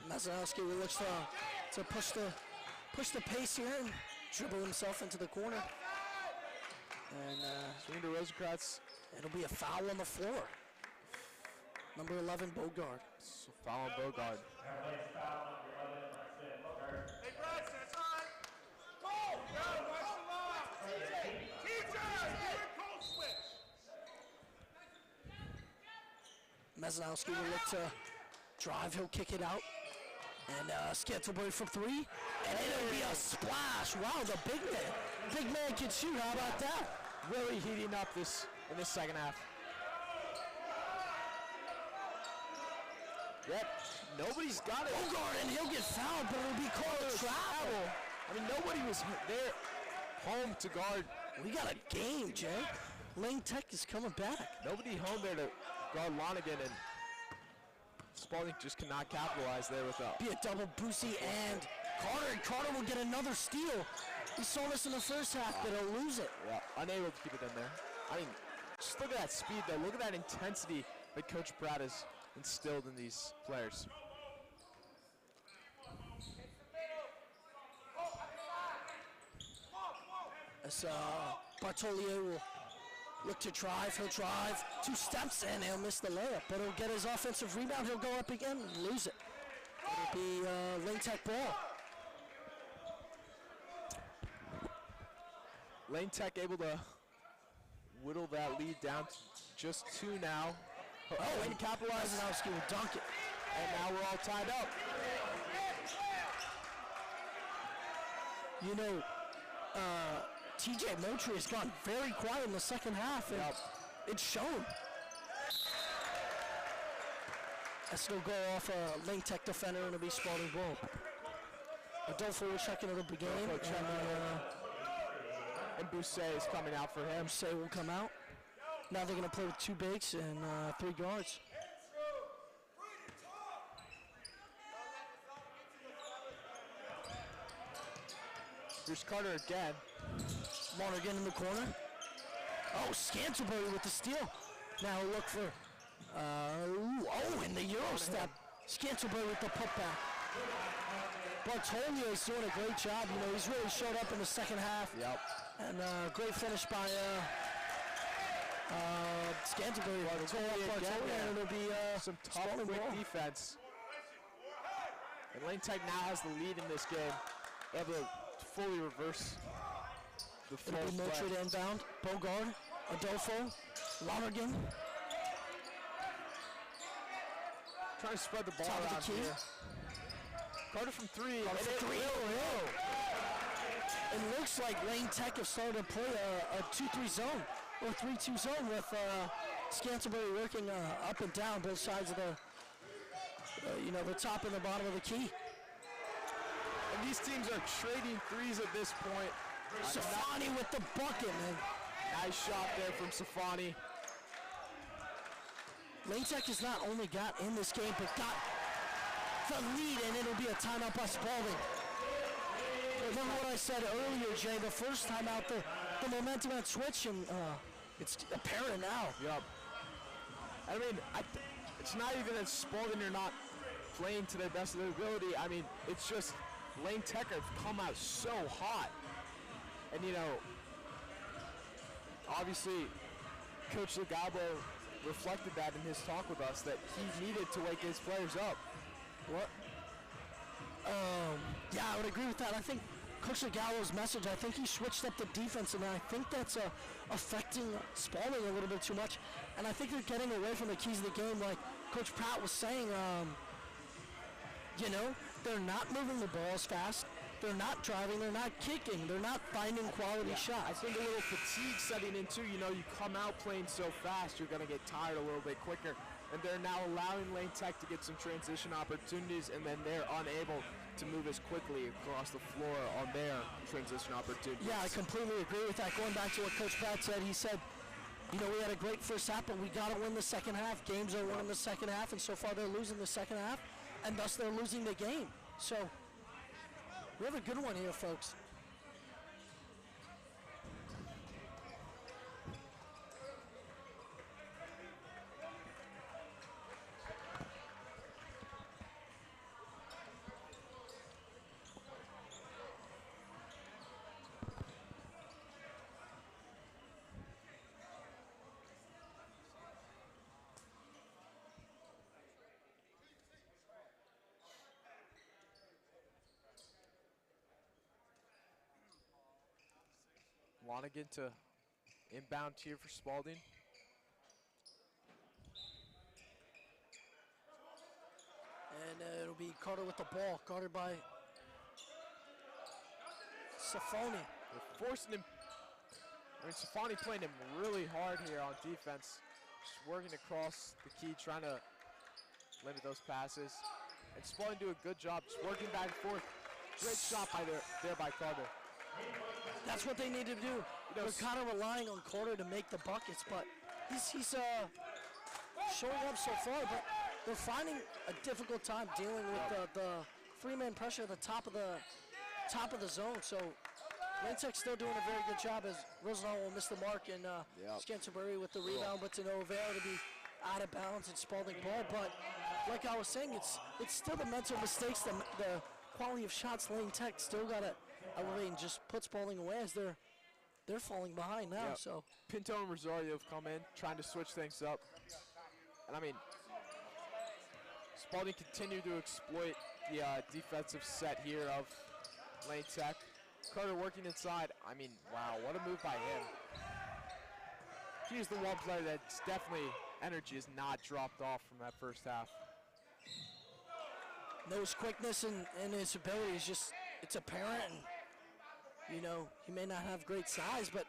Mazanowski will look to push the pace here and dribble himself into the corner. And Swing to Rosencrantz. it'll be a foul on the floor. Number 11, Bogart. So foul on Bogart. Hey, Bryson, it's on. Go! Go, watch the line. TJ, you're a cold switch. Mazanowski will look to drive. He'll kick it out. And Scantlebury from 3. And it'll be a splash. Wow, the big man can shoot. How about that? Really heating up this in this second half. Yep, nobody's got it. Bogart, and he'll get fouled, but it'll be called a travel. I mean, nobody was there home to guard. We got a game, Jay. Lane Tech is coming back. Nobody home there to guard Lonergan, and Spalding just cannot capitalize there with a. Be a double Boosie and Carter. And Carter will get another steal. We saw this in the first half, but he'll lose it. Yeah, unable to keep it in there. I mean, just look at that speed though. Look at that intensity that Coach Pratt has instilled in these players. As Bartolier will look to drive, he'll drive 2 steps and he'll miss the layup, but he'll get his offensive rebound, he'll go up again and lose it. It'll be Lane Tech ball. Lane Tech able to whittle that lead down to just 2 now. Oh, and Mazanowski will dunk it. And now we're all tied up. You know, TJ Moultrie has gone very quiet in the second half, and it's shown. That's going to go off a Lane Tech defender, and it'll be Spalding ball. Adolfo will check into the beginning, and Bousset is coming out for him. Bousset will come out. Now they're going to play with 2 bigs and 3 guards. Here's Carter again. Lonergan in the corner. Oh, Scantlebury with the steal. Now he'll look for, in the Euro step. Scantlebury with the putback. Bartolier is doing a great job. You know, he's really showed up in the second half. Yep. And great finish by Scantlebury. Bartolier, and it'll be some tough, quick defense. And Lane Tech now has the lead in this game. They have to fully reverse the full It'll be Moultrie to inbound. Bogart, Adolfo, Lonergan. Trying to spread the ball Top of the around key. here. Carter from 3. Carter from 3. It looks like Lane Tech have started to play a 2-3 zone or 3-2 zone with Scantlebury working up and down both sides of the, the top and the bottom of the key. And these teams are trading threes at this point. Safani with the bucket, man. Nice shot there from Safani. Lane Tech has not only got in this game, but got the lead, and it'll be a timeout by Spalding. Remember what I said earlier, Jay, the first time out, the momentum had switched, and it's apparent now. Yep. I mean, it's not even that Spalding are not playing to their best of their ability. I mean, it's just Lane Tech have come out so hot. And, you know, obviously, Coach Legabo reflected that in his talk with us, that he needed to wake his players up. What? Yeah, I would agree with that. I think Coach Legalo's message, I think he switched up the defense, and I think that's affecting Spalding a little bit too much. And I think they're getting away from the keys of the game, like Coach Pratt was saying. You know, they're not moving the ball as fast. They're not driving. They're not kicking. They're not finding quality shots. I think a little fatigue setting in too. You know, you come out playing so fast, you're going to get tired a little bit quicker. And they're now allowing Lane Tech to get some transition opportunities, and then they're unable to move as quickly across the floor on their transition opportunities. Yeah, I completely agree with that. Going back to what Coach Pratt said, he said, you know, we had a great first half, but we got to win the second half. Games are won in the second half, and so far they're losing the second half, and thus they're losing the game. So we have a good one here, folks. Lonigan to inbound here for Spalding. And it'll be Carter with the ball, guarded by Safoni. They're forcing him. I mean, Safoni playing him really hard here on defense. Just working across the key, trying to limit those passes. And Spalding do a good job just working back and forth. Great shot there by Carter. That's what they need to do. You know, They're kind of relying on Carter to make the buckets, but he's showing up so far, but they're finding a difficult time dealing with the three-man pressure at the top of the zone. So Lane Tech's still doing a very good job, as Rosenau will miss the mark, and Scantlebury with the rebound, but to no avail to be out of bounds and Spalding ball. But like I was saying, it's still the mental mistakes, the quality of shots Lane Tech still got to elevate and just put Spalding away, as they're falling behind now. Yep. So Pinto and Rosario have come in, trying to switch things up. And I mean, Spalding continued to exploit the defensive set here of Lane Tech. Carter working inside. I mean, wow, what a move by him. He's the one player that's definitely, energy has not dropped off from that first half. His quickness and his ability is just, it's apparent. And, you know, he may not have great size, but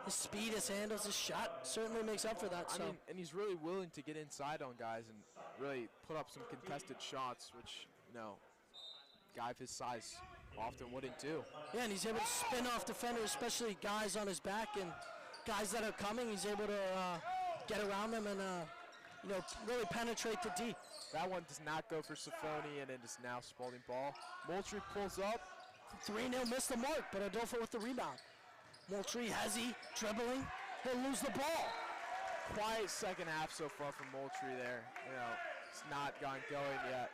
his speed, his handles, his shot certainly makes up for that. I mean, and he's really willing to get inside on guys and really put up some contested shots, which, you know, a guy of his size often wouldn't do. Yeah, and he's able to spin off defenders, especially guys on his back and guys that are coming. He's able to get around them and, you know, really penetrate the D. That one does not go for Safoni, and it is now Spalding ball. Moultrie pulls up. 3-0, missed the mark, but Adolfo with the rebound. Moultrie, Hezzy, dribbling. He'll lose the ball. Quiet second half so far from Moultrie there. You know, it's not gotten going yet.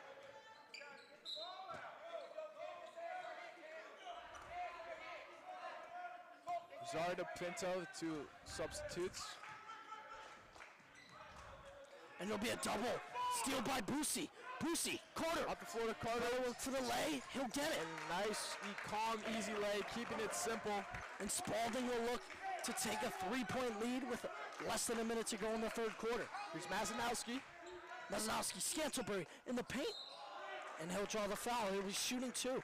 Rosario to Pinto, the two substitutes. And there'll be a double. Steal by Boosie. Boosie, Carter. Up the floor to Carter. Carter look for the lay. He'll get it. And nice, calm, easy lay, keeping it simple. And Spalding will look to take a 3-point lead with less than a minute to go in the third quarter. Here's Mazanowski. Mazanowski, Scantlebury in the paint. And he'll draw the foul. He'll be shooting two.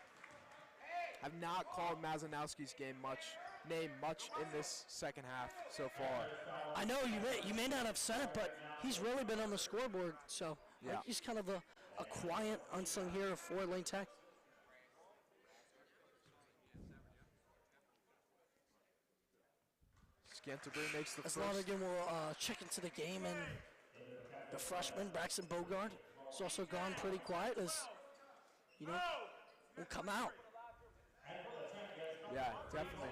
I've not called Mazanowski's name much in this second half so far. I know you may not have said it, but he's really been on the scoreboard. So yeah. He's kind of a quiet, unsung hero for Lane Tech. Scantlebury makes the as first. Lonigan will check into the game, and the freshman Braxton Bogard has also gone pretty quiet, as will come out. Yeah, definitely.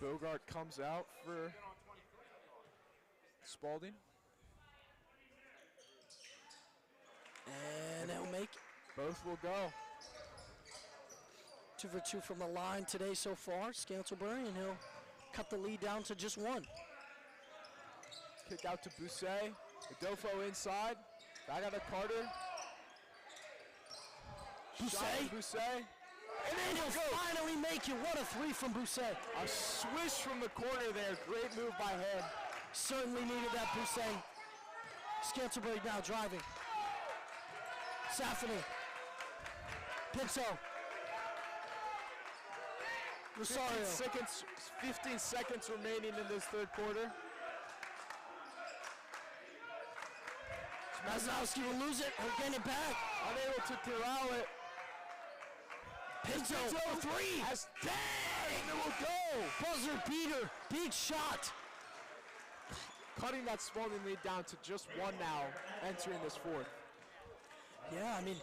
Bogart comes out for Spalding. And he'll make it. Both will go. 2 for 2 from the line today so far, Scantlebury, and he'll cut the lead down to just 1. Kick out to Bousset. Adolfo inside. Back out to Carter. Bousset. And then he'll finally make it. What a 3 from Bousset. A swish from the corner there. Great move by him. Certainly needed that, Bousset. Scantlebury now driving. Safony. Pinto. Rosario. 15 seconds remaining in this third quarter. Maslowski will lose it. He'll gain it back. Unable to corral it. Pinto, 3. Bang! And it will go. Buzzer beater. Big shot. Cutting that Spalding lead down to just 1 now, entering this fourth. Yeah, I mean,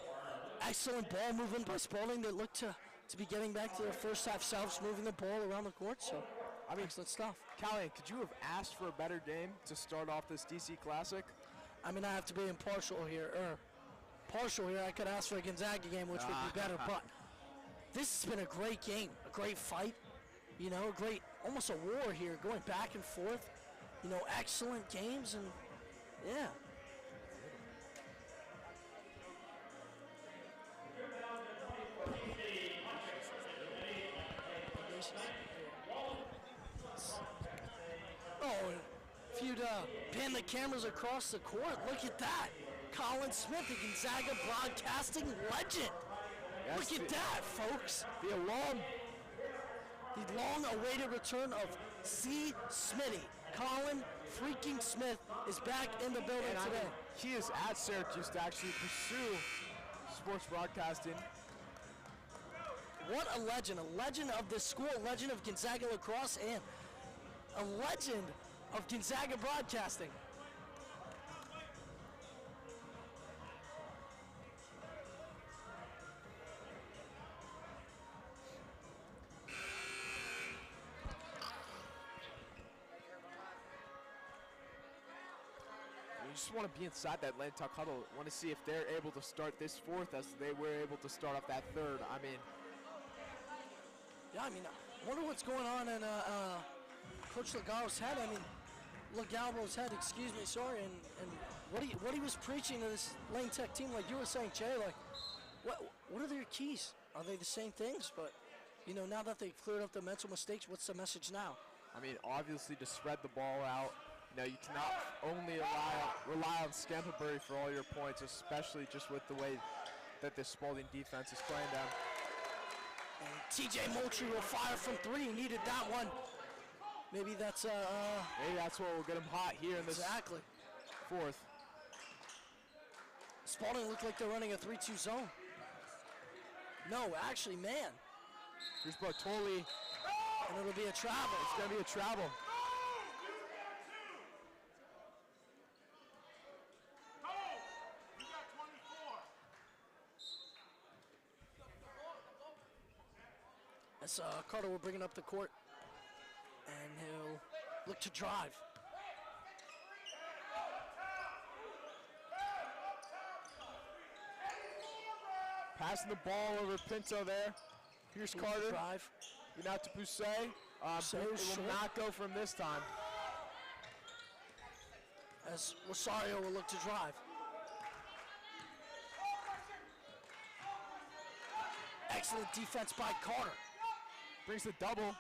excellent ball movement by Spalding. They look to be getting back to their first half selves, moving the ball around the court. So, I mean, excellent stuff. Callahan, could you have asked for a better game to start off this DC Classic? I mean, I have to be impartial here. I could ask for a Gonzaga game, which would be better. But this has been a great game, a great fight. Almost a war here, going back and forth. Excellent games, and yeah. Oh, if you'd pan the cameras across the court, look at that. Colin Smith, the Gonzaga broadcasting legend. Yes, look at that, folks. The long-awaited return of C. Smitty. Colin freaking Smith is back in the building today. He is at Syracuse to actually pursue sports broadcasting. What a legend of this school, a legend of Gonzaga lacrosse, and a legend of Gonzaga broadcasting. You just want to be inside that Lane Tuck huddle. Want to see if they're able to start this fourth as they were able to start off that third. I mean, yeah, I wonder what's going on in Coach Legal's head. Legal's head, excuse me, sorry, and what he was preaching to this Lane Tech team, like you were saying, Jay, like, what are their keys? Are they the same things? But, now that they've cleared up the mental mistakes, what's the message now? I mean, obviously to spread the ball out. You cannot only rely on Scantlebury for all your points, especially just with the way that this Spalding defense is playing them. And TJ Moultrie will fire from 3. He needed that one. Maybe that's what will get him hot here in this fourth. Spalding looked like they're running a 3-2 zone. No, actually, man. Here's Bartoli. And it'll be a travel. It's going to be a travel. As Carter will bring it up the court, and he'll look to drive. Passing the ball over Pinto there. Here's Carter. Drive. Get out to Bousset. It will not go from this time. As Rosario will look to drive. Excellent defense by Carter. Brings the double.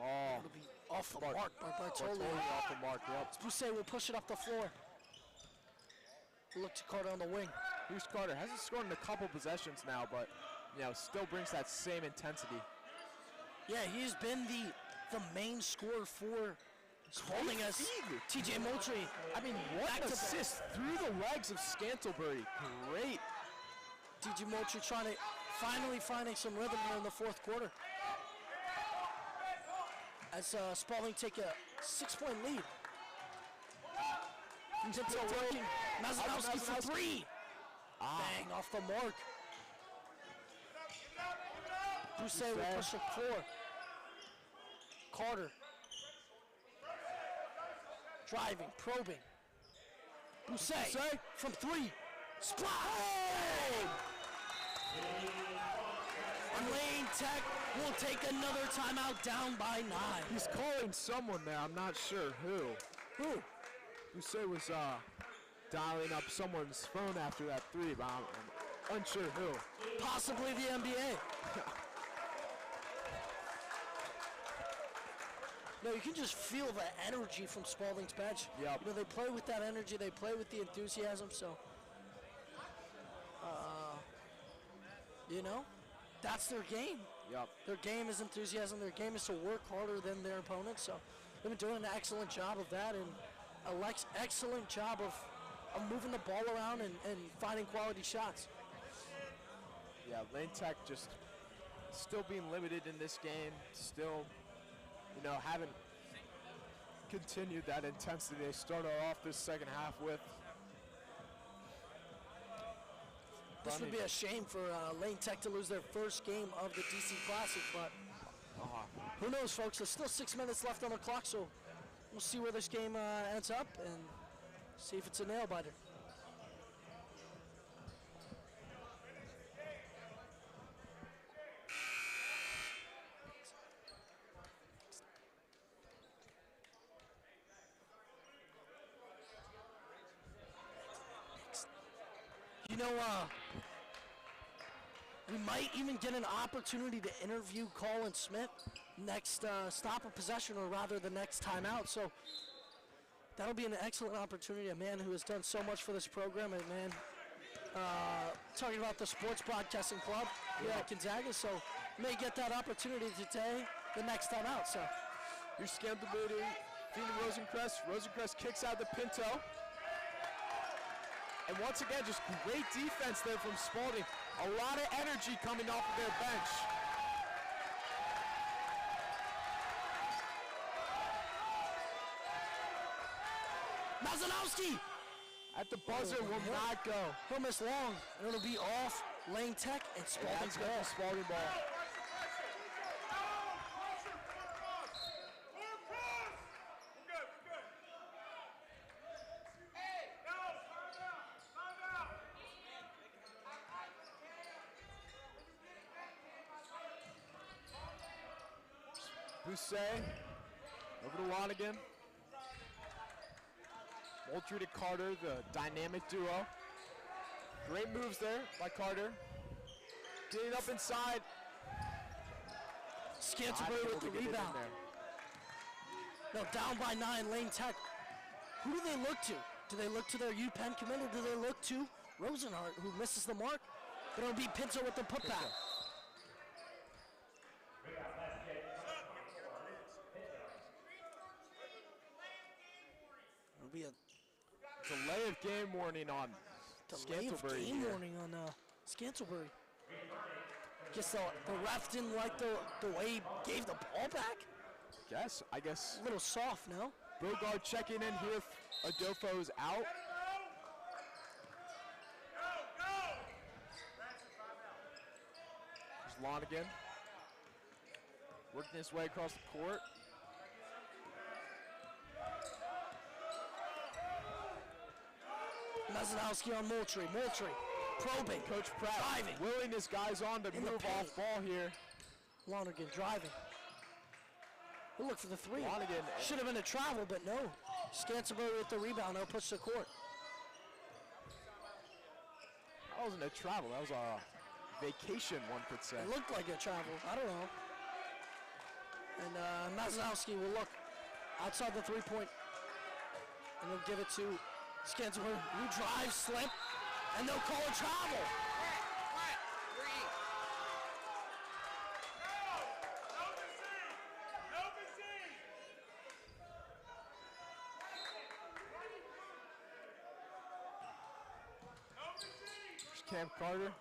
Oh. It'll be off the mark by Bartoli. Off the mark, yep. Bousset will push it up the floor. Look to Carter on the wing. Here's Carter. Hasn't scored in a couple possessions now, but still brings that same intensity. Yeah, he's been the main scorer for Spalding as TJ Moultrie. I mean, what an assist through the legs of Scantlebury. Great. TJ Moultrie finally finding some rhythm here in the fourth quarter. As Spalding take a 6-point lead. Pinto working. Mazanowski for three. Bang, off the mark. Bousset will push the floor. Carter. Driving, probing. Bousset from three. Splash! And Lane Tech will take another timeout, down by 9. He's calling someone there. I'm not sure who. Who? Bousset was dialing up someone's phone after that three, but I'm unsure who. Possibly the NBA. No, you can just feel the energy from Spalding's bench. Yep. You know, they play with that energy, they play with the enthusiasm, so, you know, that's their game. Yep. Their game is enthusiasm, their game is to work harder than their opponents, so they've been doing an excellent job of that, and an excellent job of moving the ball around and finding quality shots. Yeah, Lane Tech just still being limited in this game, still, you know, haven't continued that intensity they started off this second half with. This would be a shame for Lane Tech to lose their first game of the DC Classic, but who knows, folks? There's still 6 minutes left on the clock, so we'll see where this game ends up and see if it's a nail-biter. You know, we might even get an opportunity to interview Colin Smith next stop of possession, or rather the next timeout. So that'll be an excellent opportunity. A man who has done so much for this program, and man, talking about the Sports Broadcasting Club here at Gonzaga. So may get that opportunity today, the next timeout. So Here's Scantlebury feeding Rosencrest. Rosencrest kicks out the Pinto. And once again, just great defense there from Spalding. A lot of energy coming off of their bench. Mazanowski At the buzzer will not go. he'll miss long, and it'll be off Lane Tech and Spalding's That's ball. the Spalding ball. Bousset over to Lonigan. Moultrie to Carter, the dynamic duo. Great moves there by Carter. Getting up inside. Scantlebury with the rebound. No, down by 9, Lane Tech. Who do they look to? Do they look to their UPenn commit, or do they look to Rosenhart, who misses the mark? But it'll be Pinto with the putback. It'll be a Delay of game warning on delay of Scantlebury game here. warning on Scantlebury. Guess the ref didn't like the way he gave the ball back. I guess A little soft, no? Bogard checking in here. Adolfo's out. There's Lonigan. Working his way across the court. Mazanowski on Moultrie. Moultrie probing. Coach Pratt Driving. willing his guys on to In the move paint. off ball here. Lonergan driving. He'll look for the three. Lonergan. Should have been a travel, but no. Scantlebury with the rebound. They'll push the court. That wasn't a travel. That was a vacation, one could say. It looked like a travel. I don't know. And Mazanowski will look outside the three-point. And he'll give it to Scantlebury, who drives, slip, and they'll call a travel. There's Cam Carter.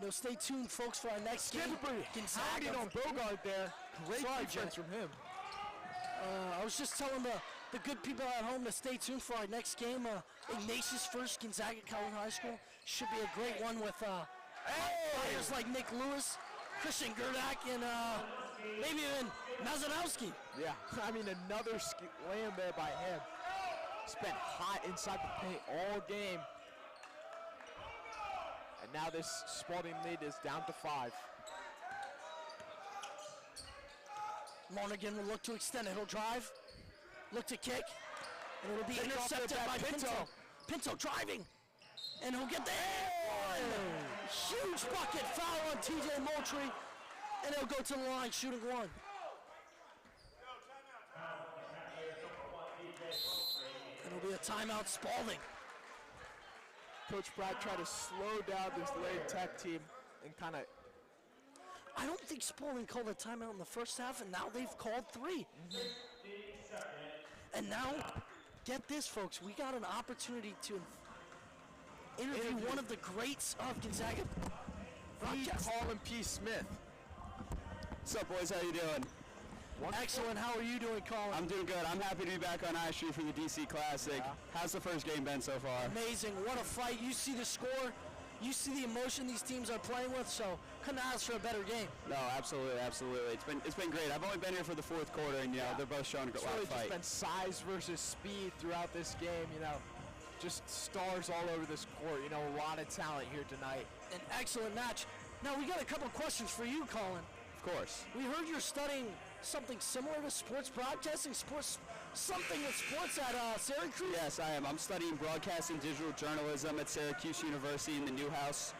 No, stay tuned, folks, for our next game. Gonzaga on Bogart there. Great defense from him. I was just telling the good people at home to stay tuned for our next game. Ignatius first, Gonzaga Calhoun High School. Should be a great one with players like Nick Lewis, Christian Gerdak, and maybe even Mazanowski. Yeah, I mean, another slam there by him. He's been hot inside the paint all game. And now this Spalding lead is down to 5. Monaghan will look to extend it. He'll drive, look to kick, and it'll be intercepted by Pinto. Pinto driving, and he'll get the one. Huge bucket foul on TJ Moultrie, and he'll go to the line shooting 1. And it'll be a timeout, Spalding. Coach Pratt tried to slow down this Lane Tech team and kind of. I don't think Spalding called a timeout in the first half, and now they've called 3. And now, get this, folks, we got an opportunity to interview one of the greats of Gonzaga. Colin P. Smith. What's up, boys? How you doing? Excellent. How are you doing, Colin? I'm doing good. I'm happy to be back on I Street for the DC Classic. Yeah. How's the first game been so far? Amazing. What a fight. You see the score. You see the emotion these teams are playing with, so couldn't ask for a better game. No, absolutely, absolutely. It's been great. I've only been here for the fourth quarter, and they're both showing a It's lot really of just fight. been size versus speed throughout this game. Just stars all over this court. A lot of talent here tonight. An excellent match. Now we got a couple questions for you, Colin. Of course. We heard you're studying something similar to sports broadcasting, something with sports at Syracuse. Yes, I am. I'm studying broadcast and digital journalism at Syracuse University in the Newhouse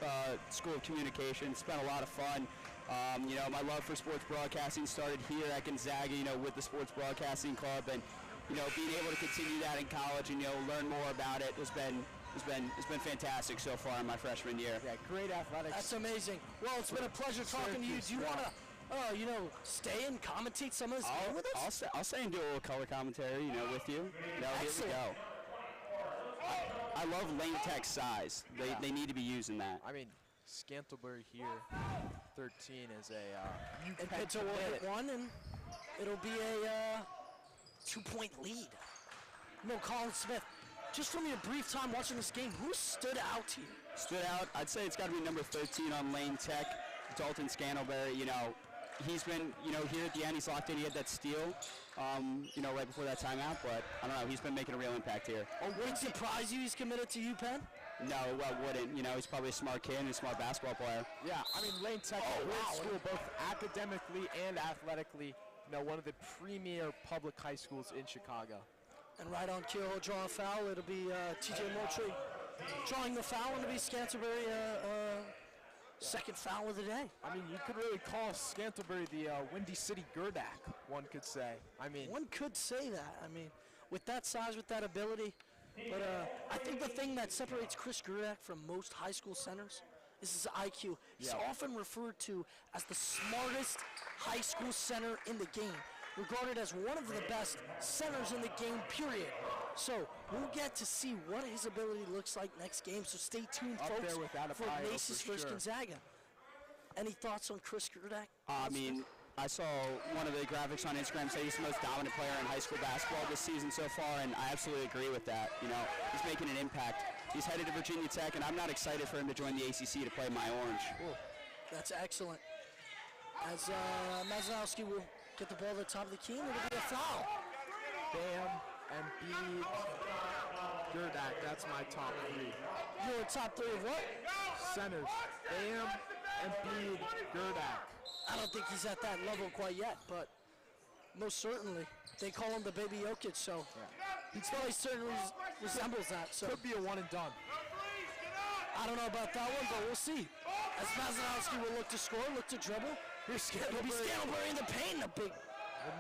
School of Communication. It's been a lot of fun. My love for sports broadcasting started here at Gonzaga, with the Sports Broadcasting Club, and being able to continue that in college and learn more about it has been fantastic so far in my freshman year. Yeah, great athletics. That's amazing. Well, it's been a pleasure talking to you. Do you want to, stay and commentate some of this game with us? I'll stay and do a little color commentary, with you. Here we go. I love Lane Tech's size. They need to be using that. I mean, Scantlebury here, 13 is a. And Pinto will hit 1, and it'll be a 2-point lead. Colin Smith, just from your brief time watching this game, who stood out to you? Stood out, I'd say it's got to be number 13 on Lane Tech, Dalton Scantlebury. He's been, here at the end, he's locked in. He had that steal, right before that timeout. But I don't know, he's been making a real impact here. Oh, would it surprise you he's committed to UPenn? No, it wouldn't. He's probably a smart kid and a smart basketball player. Yeah, I mean, Lane Tech is a great school, both academically and athletically. One of the premier public high schools in Chicago. And right on cue, he'll draw a foul. It'll be TJ Moultrie drawing the foul, and it'll be Scantlebury second foul of the day. I mean, you could really call Scantlebury the Windy City Gerdak, one could say. One could say that. With that size, with that ability. But I think the thing that separates Chris Gerdak from most high school centers is his IQ. He's often referred to as the smartest high school center in the game, regarded as one of the best centers in the game, period. So we'll get to see what his ability looks like next game, so stay tuned, Up folks, there without a for bio, Macy's for versus sure. Gonzaga. Any thoughts on Chris Gerdak? I saw one of the graphics on Instagram say he's the most dominant player in high school basketball this season so far, and I absolutely agree with that. He's making an impact. He's headed to Virginia Tech, and I'm not excited for him to join the ACC to play my Orange. Cool. That's excellent. As Mazanowski will get the ball at the top of the key, and it'll be a foul. Bam, Embiid, Gerdak, that's my top 3. Your top 3 of what? Centers, Bam, Embiid, Gerdak. I don't think he's at that level quite yet, but most certainly. They call him the baby Jokic, so he certainly resembles that. So Could be a one and done. I don't know about that one, but we'll see. As Mazanowski will look to score, look to dribble. Here's It'll be Scantlebury in the paint, a big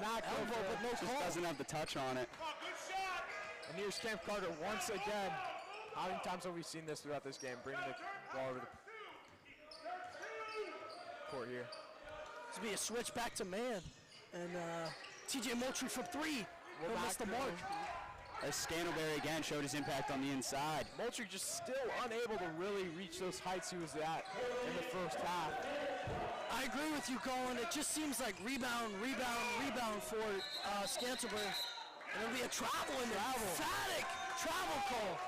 elbow, but no Just call. doesn't have the touch on it. And here's Camp Carter once again. How many times have we seen this throughout this game? Bringing the ball over the court here. This will be a switch back to man. And TJ Moultrie from 3. He'll miss the mark. as Scantlebury again showed his impact on the inside. Moultrie just still unable to really reach those heights he was at in the first half. I agree with you, Colin. It just seems like rebound for Scantlebury. And it'll be a emphatic travel call.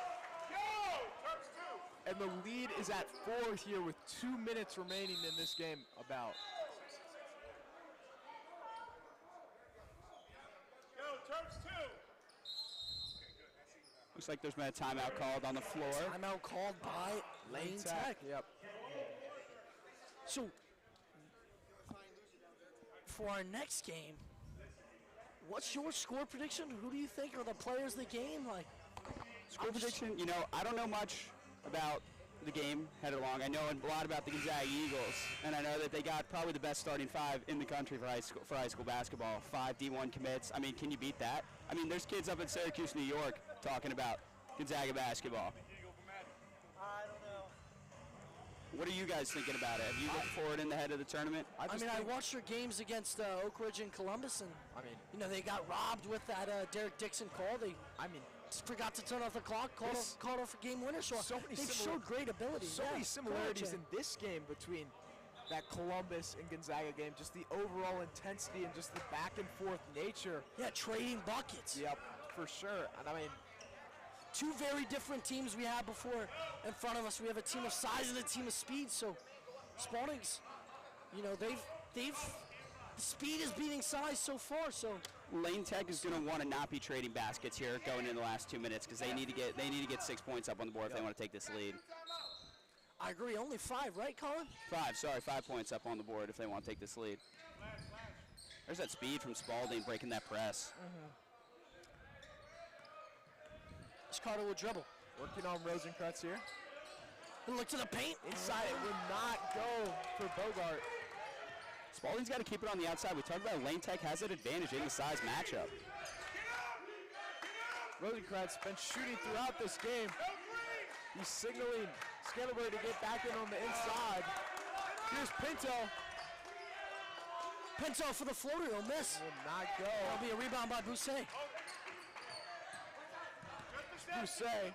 And the lead is at 4 here with 2 minutes remaining in this game about. Looks like there's been a timeout called on the floor. Timeout called by Lane Tech. Yep. So, for our next game, what's your score prediction? Who do you think are the players of the game? Like, Score prediction, you know, I don't know much about the game headed along. I know a lot about the Gonzaga Eagles, and I know that they got probably the best starting 5 in the country for high school basketball. 5 D1 commits. I mean, can you beat that? I mean, there's kids up in Syracuse, New York, talking about Gonzaga basketball. I don't know. What are you guys thinking about it? Have you looked forward in the head of the tournament? I watched your games against Oak Ridge and Columbus, and they got robbed with that Derek Dixon call. They just forgot to turn off the clock, called off a game winner. So they've showed great ability. So many similarities in this game between that Columbus and Gonzaga game. Just the overall intensity and just the back and forth nature. Yeah, trading buckets. Yep, for sure. And two very different teams we had before in front of us. We have a team of size and a team of speed. So Spalding's, the speed is beating size so far. So Lane Tech is going to want to not be trading baskets here going in the last 2 minutes because they need to get 6 points up on the board if they want to take this lead. I agree. Only 5, right, Colin? 5 points up on the board if they want to take this lead. There's that speed from Spalding breaking that press. Carter will dribble. Working on Rosencrantz here. And look to the paint. Inside it would not go for Bogart. Spalding's got to keep it on the outside. We talked about Lane Tech has that advantage in the size matchup. Rosencrantz been shooting throughout this game. He's signaling Scantlebury to get back in on the inside. Here's Pinto. Pinto for the floater. He'll miss. Will not go. That'll be a rebound by Bousset. Bousset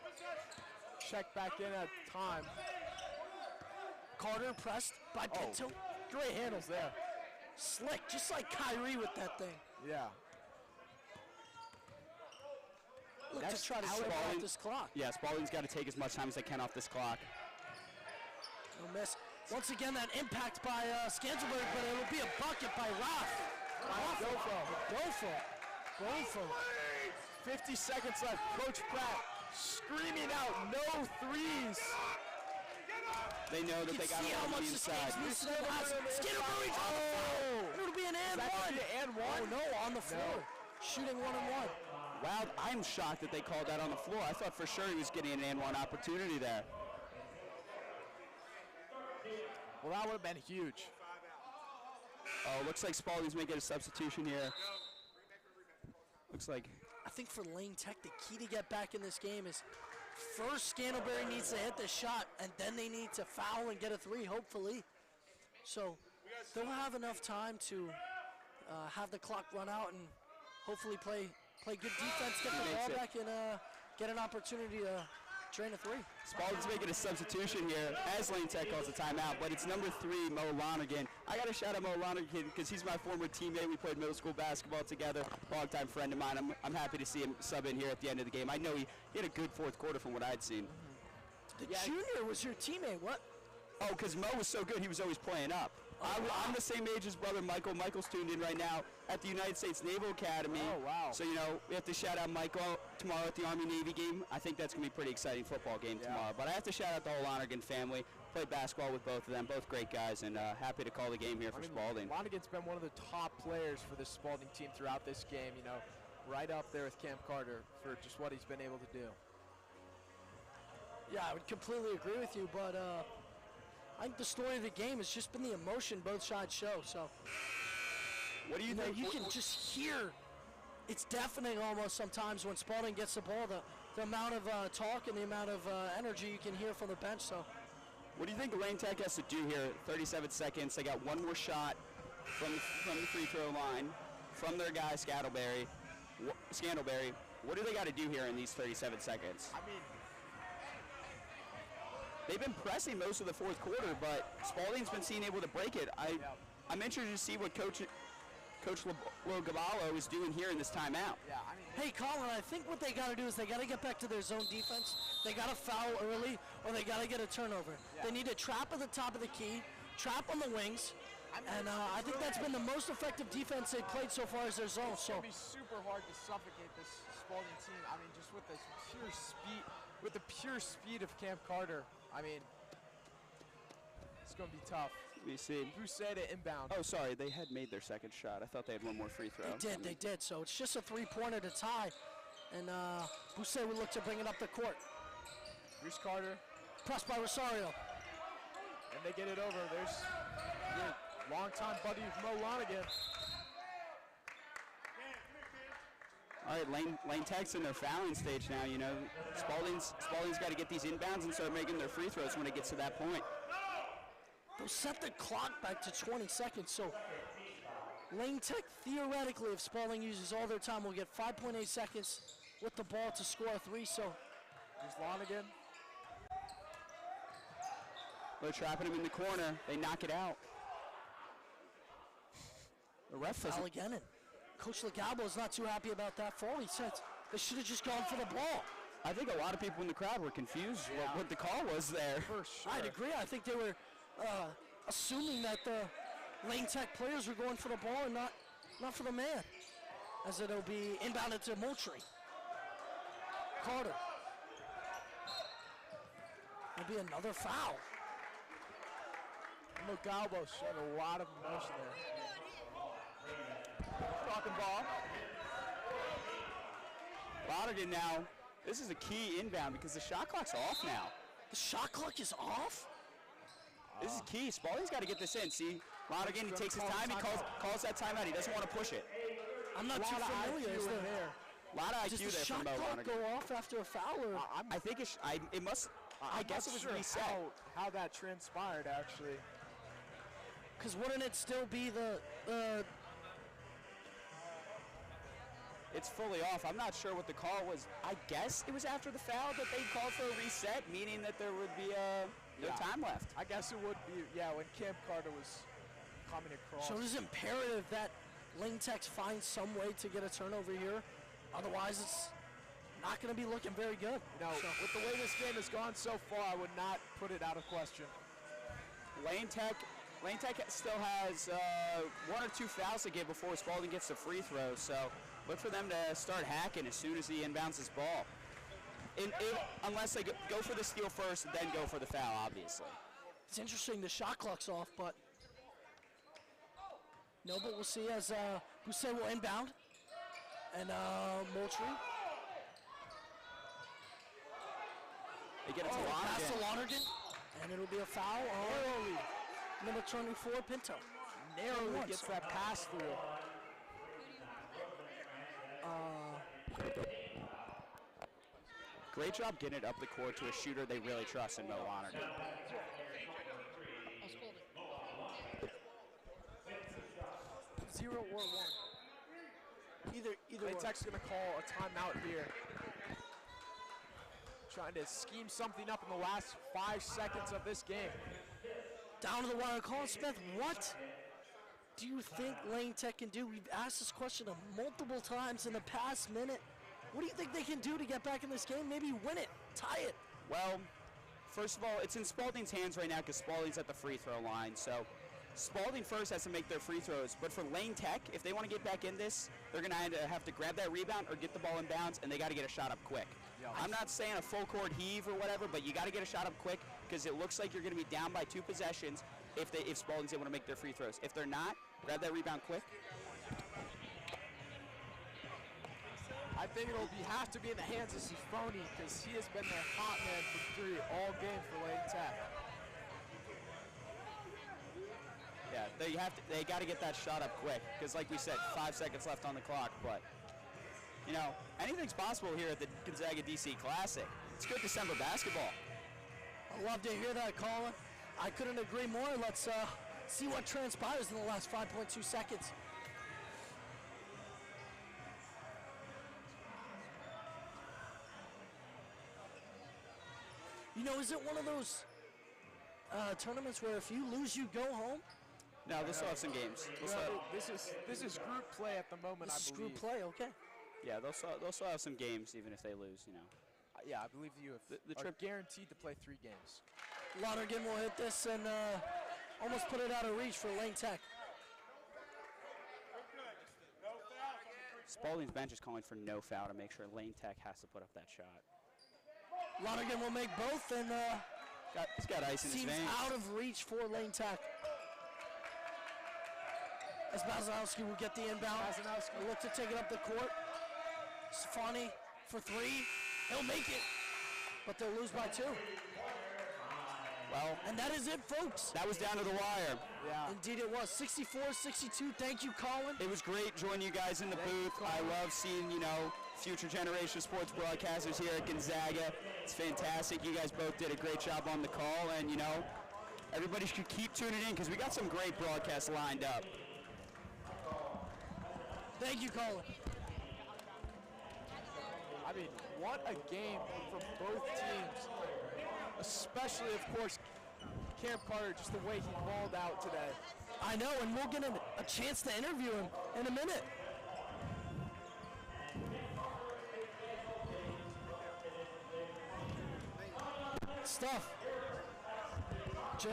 check back in at time. Carter pressed by Pinto. Great handles there. Slick, just like Kyrie with that thing. Yeah. Look to try to shut off this clock. Yeah, Spalding's got to take as much time as they can off this clock. No miss. Once again, that impact by Scantlebury, but it'll be a bucket by Gofo. 50 seconds left. Coach Pratt screaming out, no threes. They know that they got to go on the inside. Scantlebury it'll be an and one. Oh no, on the floor. No. Shooting 1-on-1. Wow, I'm shocked that they called that on the floor. I thought for sure he was getting an and one opportunity there. Well, that would have been huge. Oh, looks like Spalding's making a substitution here. Looks like. I think for Lane Tech, the key to get back in this game is first Scantlebury needs to hit the shot, and then they need to foul and get a 3, hopefully. So they'll have enough time to have the clock run out and hopefully play good defense, get the ball back, and get an opportunity to drain a 3. Spalding's making a substitution here as Lane Tech calls a timeout, but it's number 3, Mo Lonergan. I got to shout out Mo Lonergan because he's my former teammate. We played middle school basketball together, longtime friend of mine. I'm happy to see him sub in here at the end of the game. I know he had a good fourth quarter from what I'd seen. The junior was your teammate, what? Oh, because Mo was so good, he was always playing up. I'm the same age as brother Michael. Michael's tuned in right now at the United States Naval Academy. Oh, wow. So, we have to shout out Michael tomorrow at the Army-Navy game. I think that's going to be a pretty exciting football game tomorrow. But I have to shout out the whole Lonergan family. Played basketball with both of them, both great guys, and happy to call the game here for Spalding. Lonergan's been one of the top players for this Spalding team throughout this game, right up there with Cam Carter for just what he's been able to do. Yeah, I would completely agree with you, but I think the story of the game has just been the emotion both sides show. So, what do you think? You can just hear it's deafening almost sometimes when Spalding gets the ball. The amount of talk and the amount of energy you can hear from the bench. So, what do you think Lane Tech has to do here? 37 seconds. They got one more shot from the free throw line from their guy Scantlebury. What do they got to do here in these 37 seconds? I mean, They've been pressing most of the fourth quarter, but Spalding's been seen able to break it. I'm interested to see what Coach Logaballo is doing here in this timeout. yeah, I mean, Hey, Colin, I think what they got to do is they got to get back to their zone defense. They got to foul early, or they got to get a turnover. They need to trap at the top of the key, trap on the wings, and I think that's been the most effective defense they've played so far as their zone. it's So going to be super hard to suffocate this Spalding team. I mean, just with the pure speed of Camp Carter. I mean, it's going to be tough. Let me see. Bousset to inbound. Oh, sorry, they had made their second shot. I thought they had one more free throw. they did. So it's just a three-pointer to tie, and Bousset would look to bring it up the court. Bruce Carter, Pressed by Rosario. and they get it over. There's your longtime buddy Mo Lonigan. All right, Lane Tech's in their fouling stage now. You know, Spalding's got to get these inbounds and start making their free throws when it gets to that point. They'll set the clock back to 20 seconds. So Lane Tech, theoretically, if Spalding uses all their time, will get 5.8 seconds with the ball to score a three. So There's Lonigan. They're trapping him in the corner. They knock it out. The ref foul doesn't. again, and Coach Legalbo is not too happy about that fall. He said they should have just gone for the ball. I think a lot of people in the crowd were confused what the call was there. For sure. I'd agree. I think they were assuming that the Lane Tech players were going for the ball and not for the man, as it'll be inbounded to Moultrie. Carter. It'll be another foul. Logalbo showed a lot of emotion there. Talking ball. Lonigan now, this is a key inbound because the shot clock's off now. The shot clock is off? This is key. Spalding's got to get this in. See, Lonigan, he takes his time. He calls that timeout. He doesn't want to push it. I'm not too familiar. Is in there, there. A lot of IQ does the there shot from Mo clock Lonigan. go off after a foul? Or? I think it must. I guess it was reset. How that transpired, actually. Because wouldn't it still be the It's fully off. I'm not sure what the call was. I guess it was after the foul that they called for a reset, meaning that there would be no time left. I guess it would be, yeah, when Camp Carter was coming across. So it is imperative that Lane Tech find some way to get a turnover here. Otherwise, it's not going to be looking very good. No, with the way this game has gone so far, I would not put it out of question. Lane Tech still has one or two fouls to give before Spalding gets the free throw, so look for them to start hacking as soon as he inbounds his ball. Unless they go for the steal first, then go for the foul, obviously. It's interesting the shot clock's off, but no, but we'll see as Bousset will inbound. And Moultrie. They get it to Pass to Lonigan. Lonergan. And it'll be a foul on number 24, Pinto. Narrowly gets that pass through. Great job getting it up the court to a shooter they really trust in Mo Lonergan. 0 or 1. Either Lane way. Tech's going to call a timeout here. Trying to scheme something up in the last 5 seconds of this game. Down to the wire, Colin Smith. What do you think Lane Tech can do? We've asked this question multiple times in the past minute. What do you think they can do to get back in this game? Maybe win it, tie it. Well, first of all, it's in Spalding's hands right now because Spalding's at the free throw line. So Spalding first has to make their free throws. But for Lane Tech, if they want to get back in this, they're going to have to grab that rebound or get the ball in bounds, and they got to get a shot up quick. Yeah. I'm not saying a full court heave or whatever, but you got to get a shot up quick because it looks like you're going to be down by 2 possessions if Spalding's able to make their free throws. If they're not, grab that rebound quick. I think it'll have to be in the hands of Sifoni because he has been their hot man for 3 all game for Lane Tech. Yeah, they got to get that shot up quick because, like we said, 5 seconds left on the clock. But you know, anything's possible here at the Gonzaga DC Classic. It's good December basketball. I love to hear that, Colin. I couldn't agree more. Let's see what transpires in the last 5.2 seconds. You know, is it one of those tournaments where if you lose, you go home? No, they'll still have some games. This is group play at the moment. This is I group believe. play, okay. Yeah, they'll still have some games even if they lose. You know. Yeah, I believe you The are trip- guaranteed to play 3 games. Lonergan will hit this and almost put it out of reach for Lane Tech. Spalding's bench is calling for no foul to make sure Lane Tech has to put up that shot. Lonergan will make both and He's got ice in his seems veins. out of reach for Lane Tech. As Bazanowski will get the inbound. Bazanowski. Will look to take it up the court. Stefani for 3. He'll make it, but they'll lose by 2. Well, And that is it, folks. that was down to the wire. Yeah. Indeed it was. 64-62. Thank you, Colin. It was great joining you guys in the booth. I love seeing, future generation sports broadcasters here at Gonzaga. It's fantastic. You guys both did a great job on the call, and, everybody should keep tuning in because we got some great broadcasts lined up. Thank you, Colin. I mean, what a game from both teams. Especially, of course, Cam Carter, just the way he balled out today. I know, and we'll get a chance to interview him in a minute. Stuff. Jay?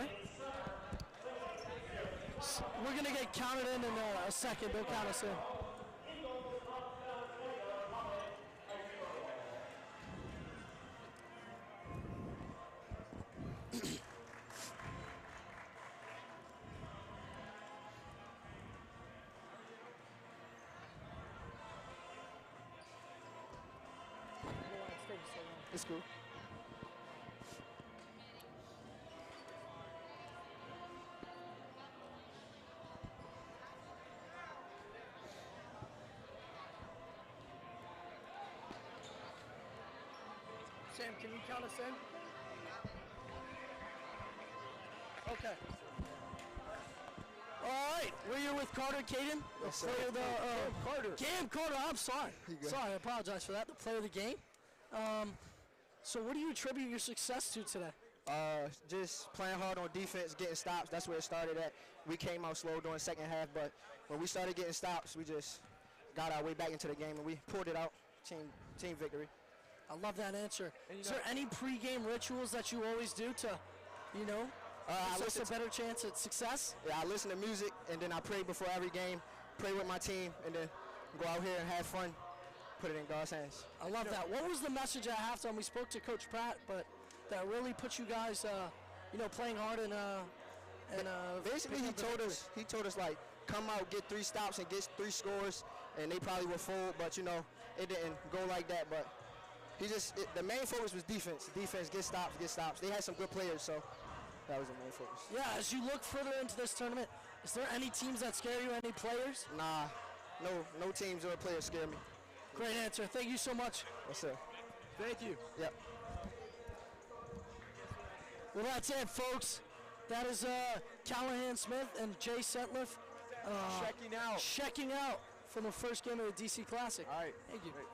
We're going to get counted in a second. They'll count us in. It's cool. Sam, can you count us in? Okay. All right, we're here with Carter Caden, the player of the Cam Carter. Cam Carter. I'm sorry. Sorry, I apologize for that. The player of the game. So, what do you attribute your success to today? Just playing hard on defense, getting stops. That's where it started at. We came out slow during the second half, but when we started getting stops, we just got our way back into the game and we pulled it out. Team victory. I love that answer. And Is there any pregame rituals that you always do to, I give us listen a better chance at success? I listen to music and then I pray before every game, pray with my team, and then go out here and have fun, put it in God's hands. I love that. What was the message at halftime? We spoke to Coach Pratt, but that really put you guys, playing hard and Basically, he told us like, come out, get 3 stops and get 3 scores, and they probably would fold, but it didn't go like that. But the main focus was defense. Defense, get stops. They had some good players, so that was the main focus. Yeah, as you look further into this tournament, is there any teams that scare you, any players? Nah, no teams or players scare me. Great answer. Thank you so much. Yes, sir. Thank you. Yep. Well, that's it, folks. That is Callahan Smith and Jay Setliff Checking out. checking out from the first game of the DC Classic. All right. Thank you. Great.